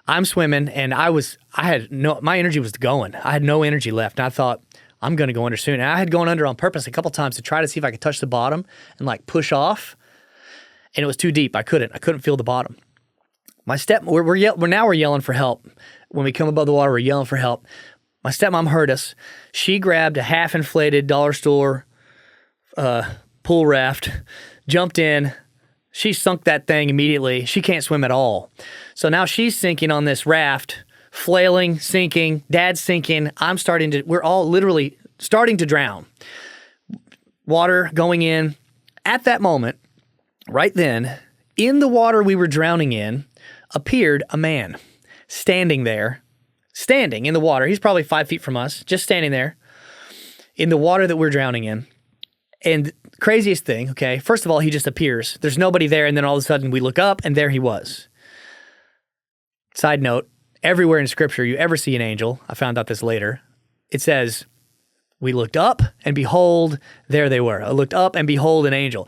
I'm swimming, and my energy was going. I had no energy left, and I thought, I'm going to go under soon. And I had gone under on purpose a couple times to try to see if I could touch the bottom and like push off, and it was too deep. I couldn't feel the bottom. We're yelling for help. When we come above the water, we're yelling for help. My stepmom heard us. She grabbed a half-inflated dollar store pool raft, jumped in. She sunk that thing immediately. She can't swim at all. So now she's sinking on this raft, flailing, sinking. Dad's sinking. We're all literally starting to drown. Water going in. At that moment, right then, in the water we were drowning in, appeared a man standing there, standing in the water. He's probably 5 feet from us, just standing there in the water that we're drowning in. And craziest thing, okay, first of all, he just appears. There's nobody there, and then all of a sudden we look up, and there he was. Side note, everywhere in Scripture you ever see an angel, I found out this later, it says, we looked up, and behold, there they were. I looked up, and behold, an angel.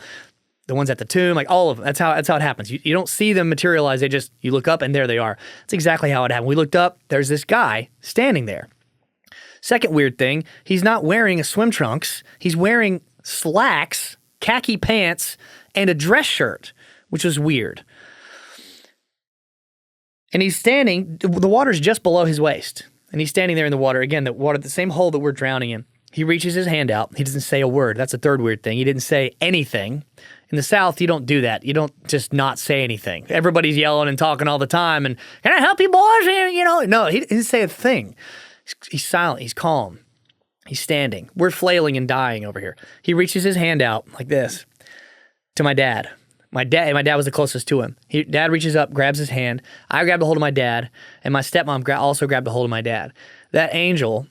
The ones at the tomb, like all of them. That's how it happens. You don't see them materialize. You look up, and there they are. That's exactly how it happened. We looked up, there's this guy standing there. Second weird thing, he's not wearing a swim trunks. He's wearing slacks, khaki pants, and a dress shirt, which was weird. And he's standing, the water's just below his waist. And he's standing there in the water. Again, the same hole that we're drowning in. He reaches his hand out. He doesn't say a word. That's the third weird thing. He didn't say anything. In the South, you don't do that. You don't just not say anything. Everybody's yelling and talking all the time. And, can I help you boys? No, he didn't say a thing. He's silent. He's calm. He's standing. We're flailing and dying over here. He reaches his hand out like this to my dad. My dad was the closest to him. Dad reaches up, grabs his hand. I grabbed a hold of my dad, and my stepmom also grabbed a hold of my dad. That angel,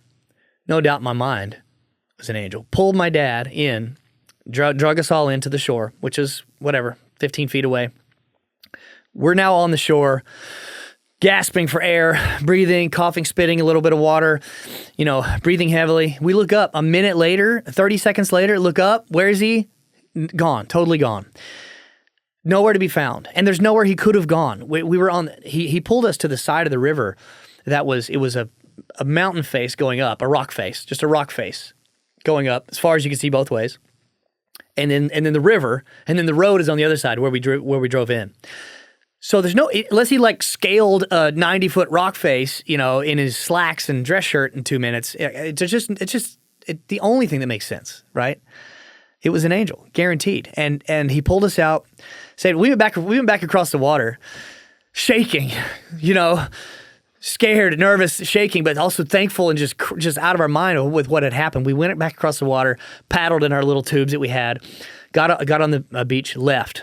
no doubt in my mind, was an angel. Pulled my dad in, drug us all into the shore, which is, 15 feet away. We're now on the shore, gasping for air, breathing, coughing, spitting a little bit of water, breathing heavily. We look up a minute later, 30 seconds later, look up. Where is he? Gone, totally gone. Nowhere to be found. And there's nowhere he could have gone. We were he pulled us to the side of the river. It was a mountain face going up, a rock face, just a rock face going up as far as you can see both ways. And then the river, and then the road is on the other side where we drove in. So there's unless he scaled a 90-foot rock face, in his slacks and dress shirt in 2 minutes. It's just the only thing that makes sense, right? It was an angel, guaranteed. And he pulled us out. Said we went back across the water, shaking, scared, nervous, shaking, but also thankful and just out of our mind with what had happened. We went back across the water, paddled in our little tubes that we had, got on the beach, left.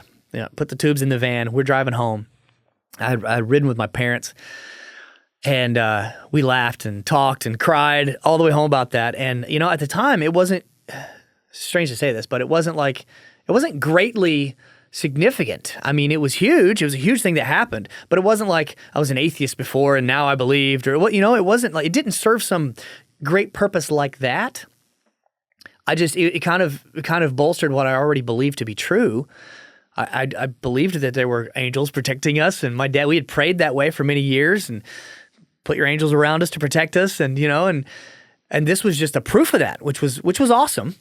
Put the tubes in the van. We're driving home. I had ridden with my parents, and we laughed and talked and cried all the way home about that. And at the time, it wasn't strange to say this, but it wasn't greatly significant. I mean, it was huge. It was a huge thing that happened, but it wasn't like I was an atheist before and now I believed, or what. It wasn't like it didn't serve some great purpose like that. It kind of bolstered what I already believed to be true. I believed that there were angels protecting us, and my dad, we had prayed that way for many years, and put your angels around us to protect us, and and this was just a proof of that, which was awesome.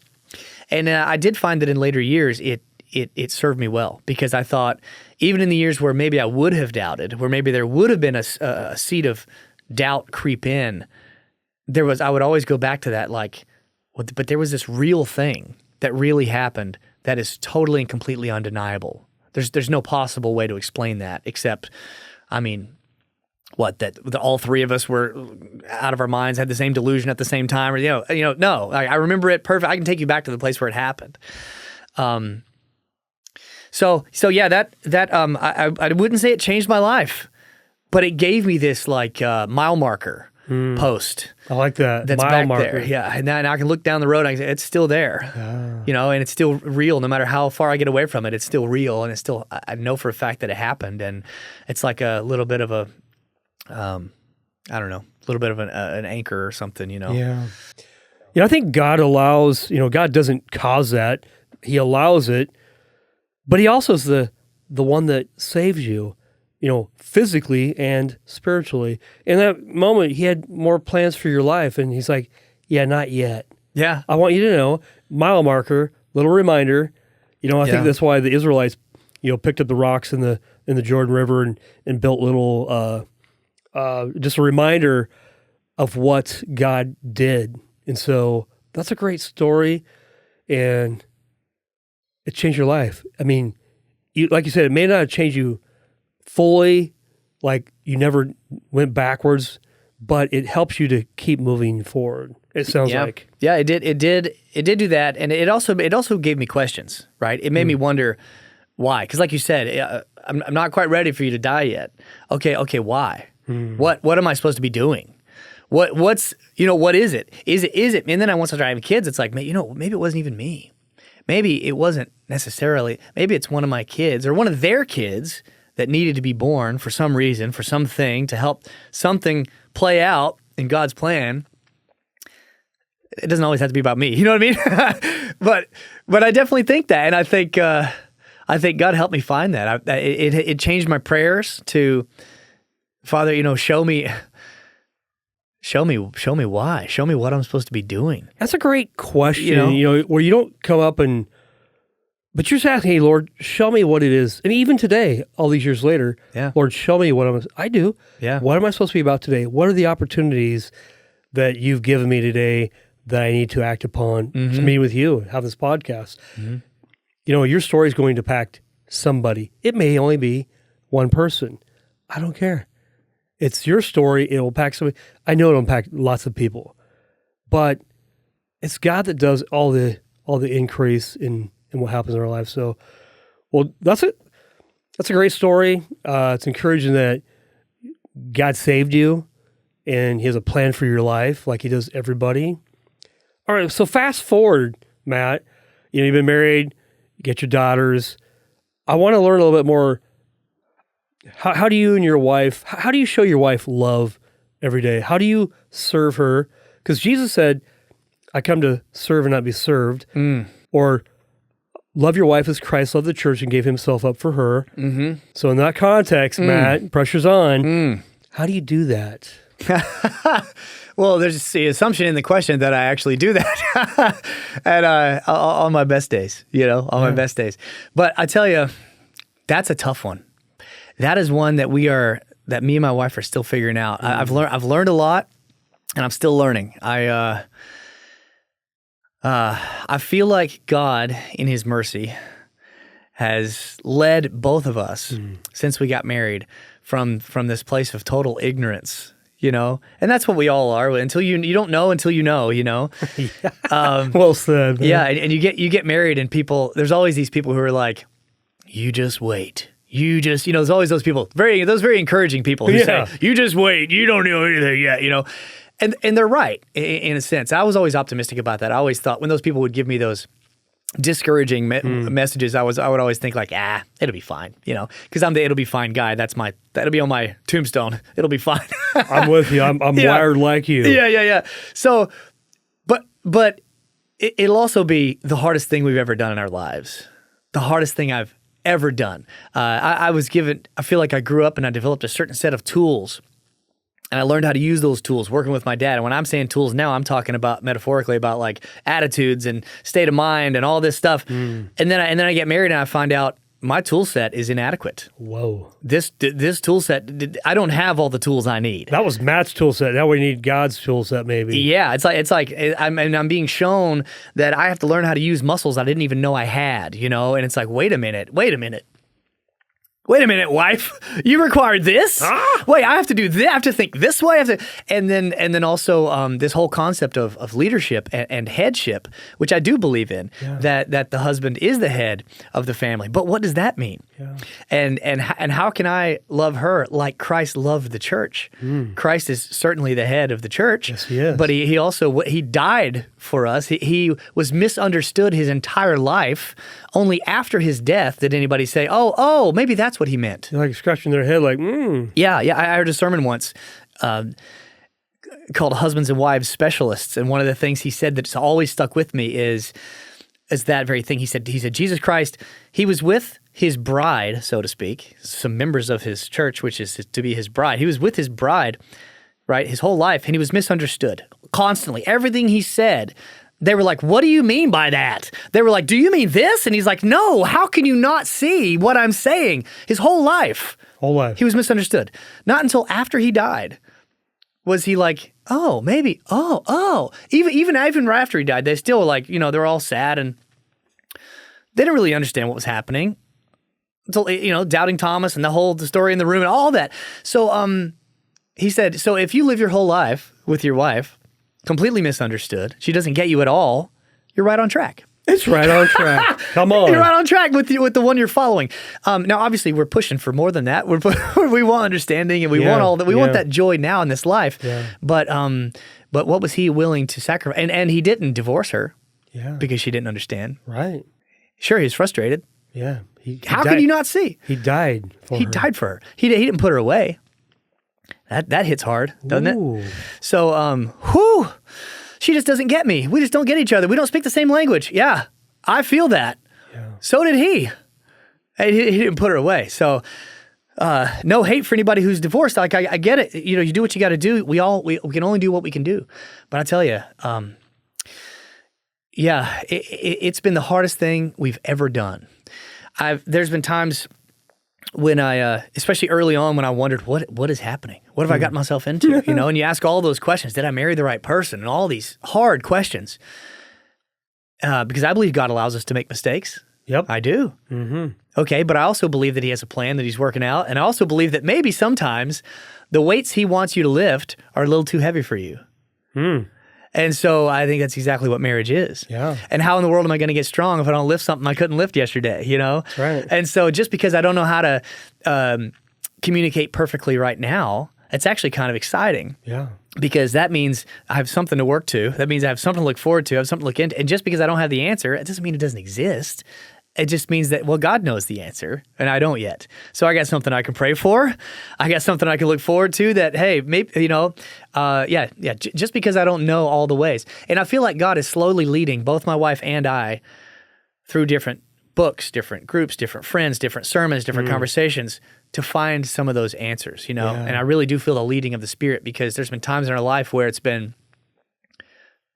And I did find that in later years, it served me well, because I thought, even in the years where maybe I would have doubted, where maybe there would have been a seed of doubt creep in, I would always go back to that, but there was this real thing that really happened that is totally and completely undeniable. There's no possible way to explain that except, that all three of us were out of our minds, had the same delusion at the same time, or no. I remember it perfect. I can take you back to the place where it happened. So yeah, that I wouldn't say it changed my life, but it gave me this mile marker post. I like that. That's mile back marker. there. Yeah, and now I can look down the road and I can say it's still there. And it's still real. No matter how far I get away from it, it's still real, and I know for a fact that it happened, and it's like a little bit of a I don't know, a little bit of an anchor or something, Yeah. I think God allows, God doesn't cause that. He allows it, but he also is the one that saves you, physically and spiritually. In that moment, he had more plans for your life, and he's like, yeah, not yet. Yeah. I want you to know, mile marker, little reminder. I think that's why the Israelites, picked up the rocks in the Jordan River and built little, just a reminder of what God did. And so that's a great story, and it changed your life. I mean, like you said, it may not have changed you fully, like you never went backwards, but it helps you to keep moving forward. It sounds like. Yeah, it did do that, and it also gave me questions, right? It made me wonder why, because like you said, I'm not quite ready for you to die yet. Okay, why? What am I supposed to be doing? What is it? Is it? And then once I started having kids, it's like, maybe it wasn't even me. Maybe it wasn't necessarily. Maybe it's one of my kids or one of their kids that needed to be born for some reason, for something to help something play out in God's plan. It doesn't always have to be about me. You know what I mean? but I definitely think that, and I think God helped me find that. It changed my prayers to, Father, show me why. Show me what I'm supposed to be doing. That's a great question, where you don't come up but you're just asking, hey, Lord, show me what it is. And even today, all these years later, Lord, show me what I do. Yeah. What am I supposed to be about today? What are the opportunities that you've given me today that I need to act upon to meet with you, have this podcast? Your story is going to impact somebody. It may only be one person. I don't care. It's your story. It will impact somebody. I know it'll impact lots of people, but it's God that does all the increase in what happens in our lives. So, well, that's it. That's a great story. It's encouraging that God saved you and He has a plan for your life like He does everybody. All right, so fast forward, Matt. You've been married, you get your daughters. I want to learn a little bit more. How do you and your wife, how do you show your wife love every day? How do you serve her? Because Jesus said, I come to serve and not be served. Or love your wife as Christ loved the church and gave Himself up for her. So in that context, Matt, pressure's on. How do you do that? Well, there's the assumption in the question that I actually do that on my best days, my best days. But I tell you, that's a tough one. That is one that that me and my wife are still figuring out. I've learned a lot, and I'm still learning. I feel like God, in His mercy, has led both of us since we got married from this place of total ignorance. And that's what we all are. Until you don't know until you know. Well said. Man. Yeah, and you get married, and there's always these people who are like, you just wait. You just, there's always those people, those very encouraging people who say, you just wait, you don't know anything yet, And they're right, in a sense. I was always optimistic about that. I always thought when those people would give me those discouraging messages, I would always think like, it'll be fine, because I'm the it'll be fine guy. That'll be on my tombstone. It'll be fine. I'm with you. I'm wired like you. Yeah. So, but it'll also be the hardest thing we've ever done in our lives. The hardest thing I've ever done. I feel like I grew up and I developed a certain set of tools, and I learned how to use those tools working with my dad. And when I'm saying tools now, I'm talking about metaphorically about like attitudes and state of mind and all this stuff. And then I get married and I find out my tool set is inadequate. Whoa. This tool set, I don't have all the tools I need. That was Matt's tool set. Now we need God's tool set, maybe. Yeah, it's like I'm being shown that I have to learn how to use muscles I didn't even know I had, and it's like, wait a minute, wife, you required this? Wait, I have to do this. I have to think this way. And then also this whole concept of leadership and headship, which I do believe in, that the husband is the head of the family. But what does that mean? Yeah. And how can I love her like Christ loved the church? Christ is certainly the head of the church. Yes, he is. But he also died for us. He was misunderstood his entire life. Only after his death did anybody say, oh, maybe that's what he meant. They're like scratching their head like, Yeah. I heard a sermon once called Husbands and Wives Specialists. And one of the things he said that's always stuck with me is that very thing. He said, Jesus Christ, He was with His bride, so to speak, some members of His church, which is to be His bride. He was with His bride, right, His whole life, and He was misunderstood constantly. Everything He said, they were like, what do you mean by that? They were like, do you mean this? And He's like, no, how can you not see what I'm saying? His whole life. He was misunderstood. Not until after He died was He like, oh, maybe, oh. Even right after he died, they still were like, they're all sad and they didn't really understand what was happening. Until, doubting Thomas and the story in the room and all that. So he said, so if you live your whole life with your wife, completely misunderstood, she doesn't get you at all, you're right on track. It's right on track. Come on. You're right on track with the one you're following. Now, obviously, we're pushing for more than that. We want understanding and we want all that. We want that joy now in this life. Yeah. But what was he willing to sacrifice? And he didn't divorce her because she didn't understand. Right. Sure, he was frustrated. Yeah. How could you not see? He died for her. He died for her. He didn't put her away. That hits hard, doesn't it? So, she just doesn't get me. We just don't get each other. We don't speak the same language. Yeah, I feel that. Yeah. So did he. He didn't put her away. So, no hate for anybody who's divorced. Like, I get it. You do what you got to do. We can only do what we can do. But I tell you, it's been the hardest thing we've ever done. There's been times when I, especially early on, when I wondered what is happening. What have I got myself into? And you ask all those questions. Did I marry the right person? And all these hard questions. Because I believe God allows us to make mistakes. Yep, I do. Mm-hmm. Okay, but I also believe that He has a plan that He's working out, and I also believe that maybe sometimes the weights He wants you to lift are a little too heavy for you. And so I think that's exactly what marriage is. Yeah. And how in the world am I going to get strong if I don't lift something I couldn't lift yesterday, That's right. And so just because I don't know how to communicate perfectly right now, it's actually kind of exciting. Yeah. Because that means I have something to work to. That means I have something to look forward to. I have something to look into. And just because I don't have the answer, it doesn't mean it doesn't exist. It just means that, well, God knows the answer, and I don't yet. So I got something I can pray for. I got something I can look forward to that, hey, maybe, just because I don't know all the ways. And I feel like God is slowly leading both my wife and I through different books, different groups, different friends, different sermons, different conversations to find some of those answers, And I really do feel the leading of the Spirit because there's been times in our life where it's been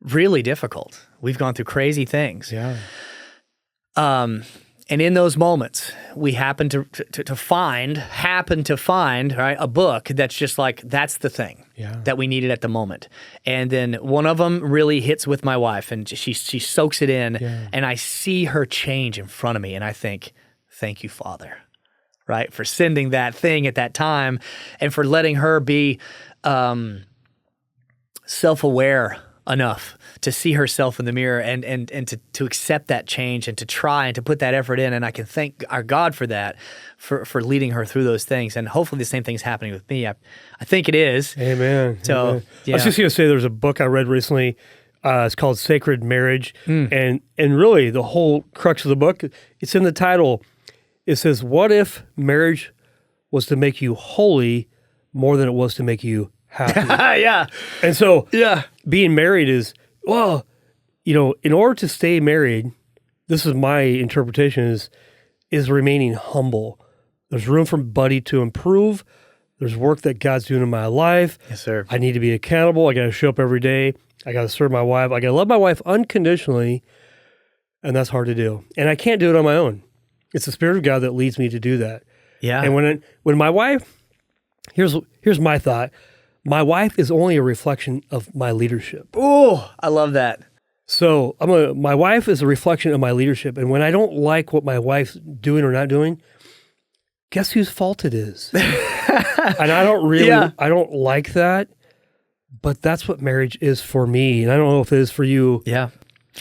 really difficult. We've gone through crazy things. Yeah. And in those moments, we happen to find right, a book that's just like, that's the thing that we needed at the moment. And then one of them really hits with my wife, and she soaks it in, and I see her change in front of me, and I think, thank you, Father, right, for sending that thing at that time, and for letting her be self-aware enough to see herself in the mirror and to accept that change and to try and to put that effort in. And I can thank our God for that, for leading her through those things. And hopefully the same thing's happening with me. I think it is. Amen. So, Amen. I was just going to say there's a book I read recently. It's called Sacred Marriage. And really the whole crux of the book, it's in the title. It says, what if marriage was to make you holy more than it was to make you happy? Yeah. And so being married is, well, in order to stay married, this is my interpretation, is remaining humble. There's room for buddy to improve. There's work that God's doing in my life. Yes, sir. I need to be accountable. I got to show up every day. I got to serve my wife. I got to love my wife unconditionally, and that's hard to do. And I can't do it on my own. It's the Spirit of God that leads me to do that. Yeah. And when my wife, here's my thought. My wife is only a reflection of my leadership. Oh, I love that. So my wife is a reflection of my leadership. And when I don't like what my wife's doing or not doing, guess whose fault it is? And I don't like that, but that's what marriage is for me. And I don't know if it is for you. Yeah.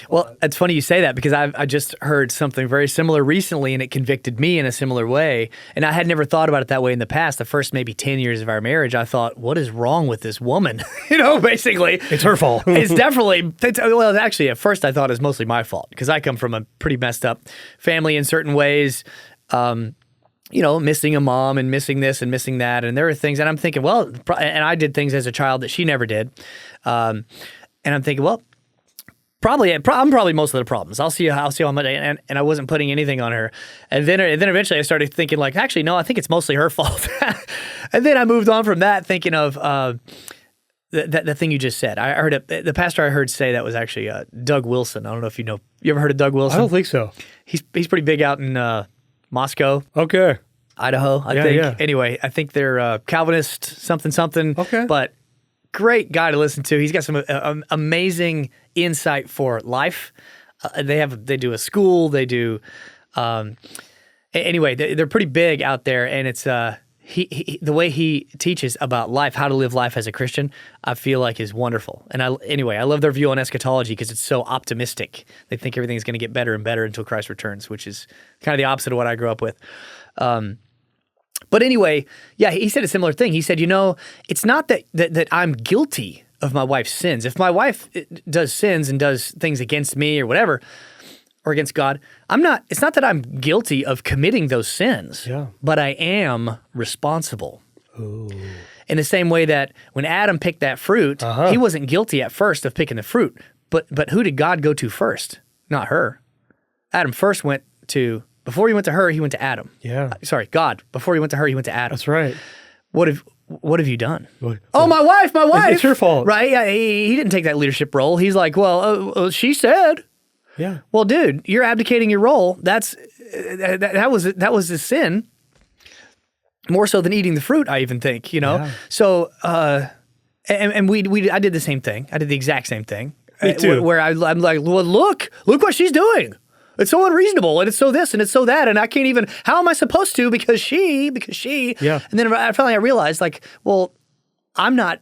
Well, it's funny you say that because I just heard something very similar recently, and it convicted me in a similar way. And I had never thought about it that way in the past. The first maybe 10 years of our marriage, I thought, what is wrong with this woman? Basically. It's her fault. Well, actually, at first I thought it was mostly my fault because I come from a pretty messed up family in certain ways. Missing a mom and missing this and missing that. And there are things, and I'm thinking, well, and I did things as a child that she never did. And I'm thinking, well, I'm probably most of the problems. I'll see how much, and I wasn't putting anything on her. And then eventually I started thinking like, actually, no, I think it's mostly her fault. And then I moved on from that thinking of the thing you just said. I heard the pastor I heard say that was actually Doug Wilson. I don't know if you know. You ever heard of Doug Wilson? I don't think so. He's pretty big out in Moscow. Okay. Idaho, I think. Yeah. Anyway, I think they're Calvinist something. Okay. But great guy to listen to. He's got some amazing insight for life. They do a school. They do anyway. They're pretty big out there, and it's he the way he teaches about life, how to live life as a Christian, I feel like is wonderful. And I love their view on eschatology because it's so optimistic. They think everything's going to get better and better until Christ returns, which is kind of the opposite of what I grew up with. But anyway, yeah, he said a similar thing. He said, it's not that I'm guilty of my wife's sins. If my wife does sins and does things against me or whatever, or against God, it's not that I'm guilty of committing those sins, but I am responsible. Ooh. In the same way that when Adam picked that fruit, he wasn't guilty at first of picking the fruit, but who did God go to first? Not her. Adam first before he went to her, he went to Adam. Yeah. Sorry, God. Before he went to her, he went to Adam. That's right. What have you done? Oh, my wife. It's your fault. Right? Yeah, he didn't take that leadership role. He's like, well, she said. Yeah. Well, dude, you're abdicating your role. That was a sin. More so than eating the fruit, I even think, Yeah. So, and I did the same thing. I did the exact same thing. Me too. Where I'm like, well, look what she's doing. It's so unreasonable, and it's so this, and it's so that, and I can't even. How am I supposed to? Because she. Yeah. And then finally I realized, like, well, I'm not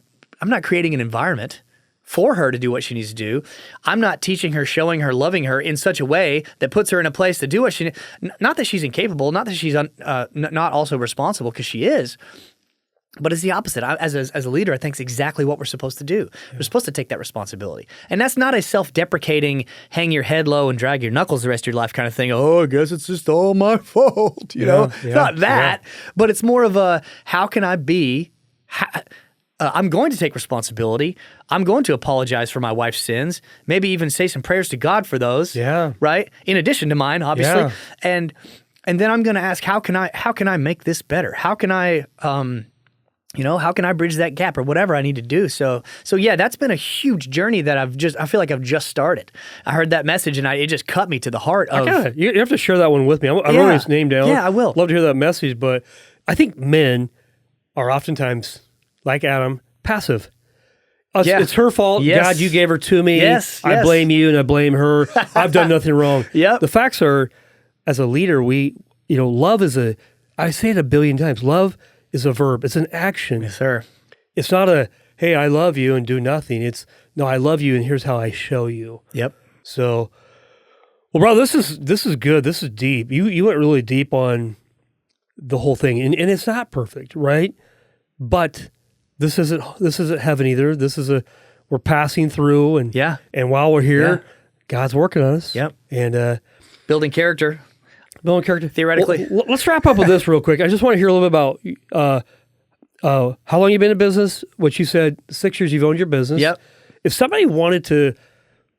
creating an environment for her to do what she needs to do. I'm not teaching her, showing her, loving her in such a way that puts her in a place to do what she. Not that she's incapable, not that she's not also responsible, because she is. But it's the opposite. As a leader, I think it's exactly what we're supposed to do. Yeah. We're supposed to take that responsibility. And that's not a self-deprecating, hang your head low and drag your knuckles the rest of your life kind of thing. Oh, I guess it's just all my fault. It's not that. Yeah. But it's more of a, how can I be... I'm going to take responsibility. I'm going to apologize for my wife's sins. Maybe even say some prayers to God for those. Yeah. Right? In addition to mine, obviously. Yeah. And then I'm going to ask, how can I make this better? How can I... how can I bridge that gap or whatever I need to do? So yeah, that's been a huge journey that I feel like I've just started. I heard that message and it just cut me to the heart of. You have to share that one with me. I wrote his name down. Yeah, I will. Love to hear that message, but I think men are oftentimes, like Adam, passive. It's her fault. Yes. God, you gave her to me. Yes. I blame you and I blame her. I've done nothing wrong. Yep. The facts are, as a leader, love is I say it a billion times, love is a verb. It's an action. Yes, sir. It's not a, hey, I love you and do nothing. It's, no, I love you and here's how I show you. Yep. So, well, bro, this is good. This is deep. You went really deep on the whole thing. And it's not perfect, right? But this isn't heaven either. We're passing through and while we're here, God's working on us. Yep. And building character. Theoretically. Well, let's wrap up with this real quick. I just want to hear a little bit about how long you've been in business, what you said, 6 years you've owned your business. Yep. If somebody wanted to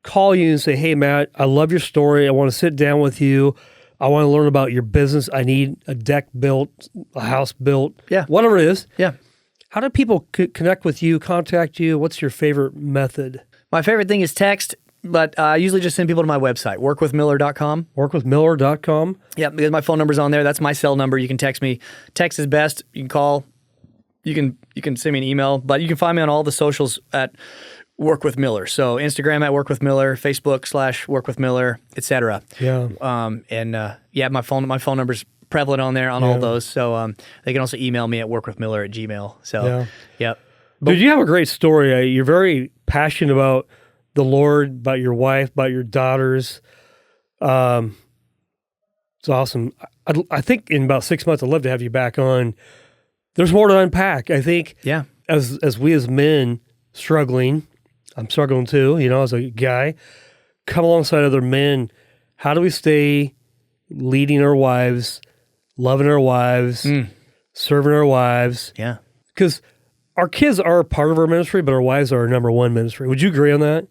call you and say, hey, Matt, I love your story. I want to sit down with you. I want to learn about your business. I need a deck built, a house built, whatever it is. Yeah. How do people connect with you, contact you? What's your favorite method? My favorite thing is text. But I usually just send people to my website, workwithmiller.com. Workwithmiller.com. Yeah, because my phone number's on there. That's my cell number. You can text me. Text is best. You can call. You can send me an email. But you can find me on all the socials at Work with Miller. So Instagram at Work with Miller, Facebook /Work with Miller, etc. Yeah. My phone number's prevalent on there on all those. So they can also email me at workwithmiller@gmail. So yep. Dude, you have a great story. You're very passionate about the Lord, about your wife, about your daughters. It's awesome. I think in about 6 months, I'd love to have you back on. There's more to unpack. I think as we as men struggling, I'm struggling too, as a guy, come alongside other men. How do we stay leading our wives, loving our wives, serving our wives? Yeah. Because our kids are part of our ministry, but our wives are our number one ministry. Would you agree on that?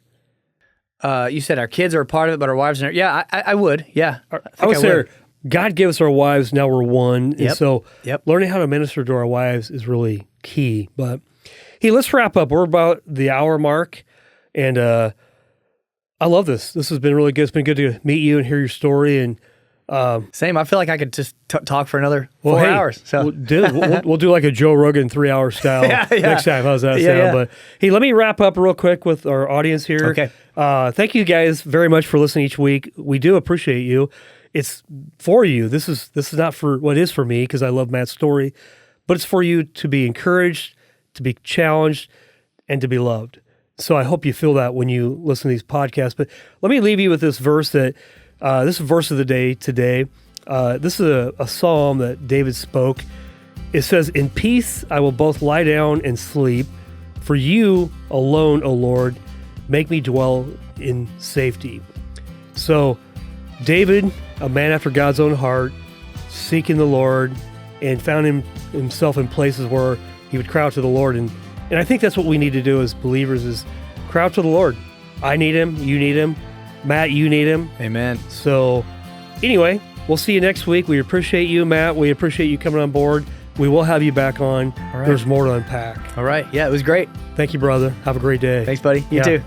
You said our kids are a part of it, but our wives are. Yeah, I would. Yeah. I would say God gave us our wives, now we're one. And so learning how to minister to our wives is really key. But hey, let's wrap up. We're about the hour mark. And I love this. This has been really good. It's been good to meet you and hear your story. And Same. I feel like I could just talk for another Well, 4 hey, hours. So we'll do like a Joe Rogan 3-hour style next time. How's that sound? yeah. But hey, let me wrap up real quick with our audience here. Okay. Thank you guys very much for listening each week. We do appreciate you. It's for you. This is not for what is for me because I love Matt's story, but it's for you to be encouraged, to be challenged, and to be loved. So I hope you feel that when you listen to these podcasts. But let me leave you with this verse that this is verse of the day today. This is a psalm that David spoke. It says, "In peace I will both lie down and sleep. For you alone, O Lord, make me dwell in safety." So David, a man after God's own heart, seeking the Lord, and found himself in places where he would cry out to the Lord. And I think that's what we need to do as believers is cry out to the Lord. I need him. You need him. Matt, you need him. Amen. So anyway, we'll see you next week. We appreciate you, Matt. We appreciate you coming on board. We will have you back on. All right. There's more to unpack. All right. Yeah, it was great. Thank you, brother. Have a great day. Thanks, buddy. You Yeah. too.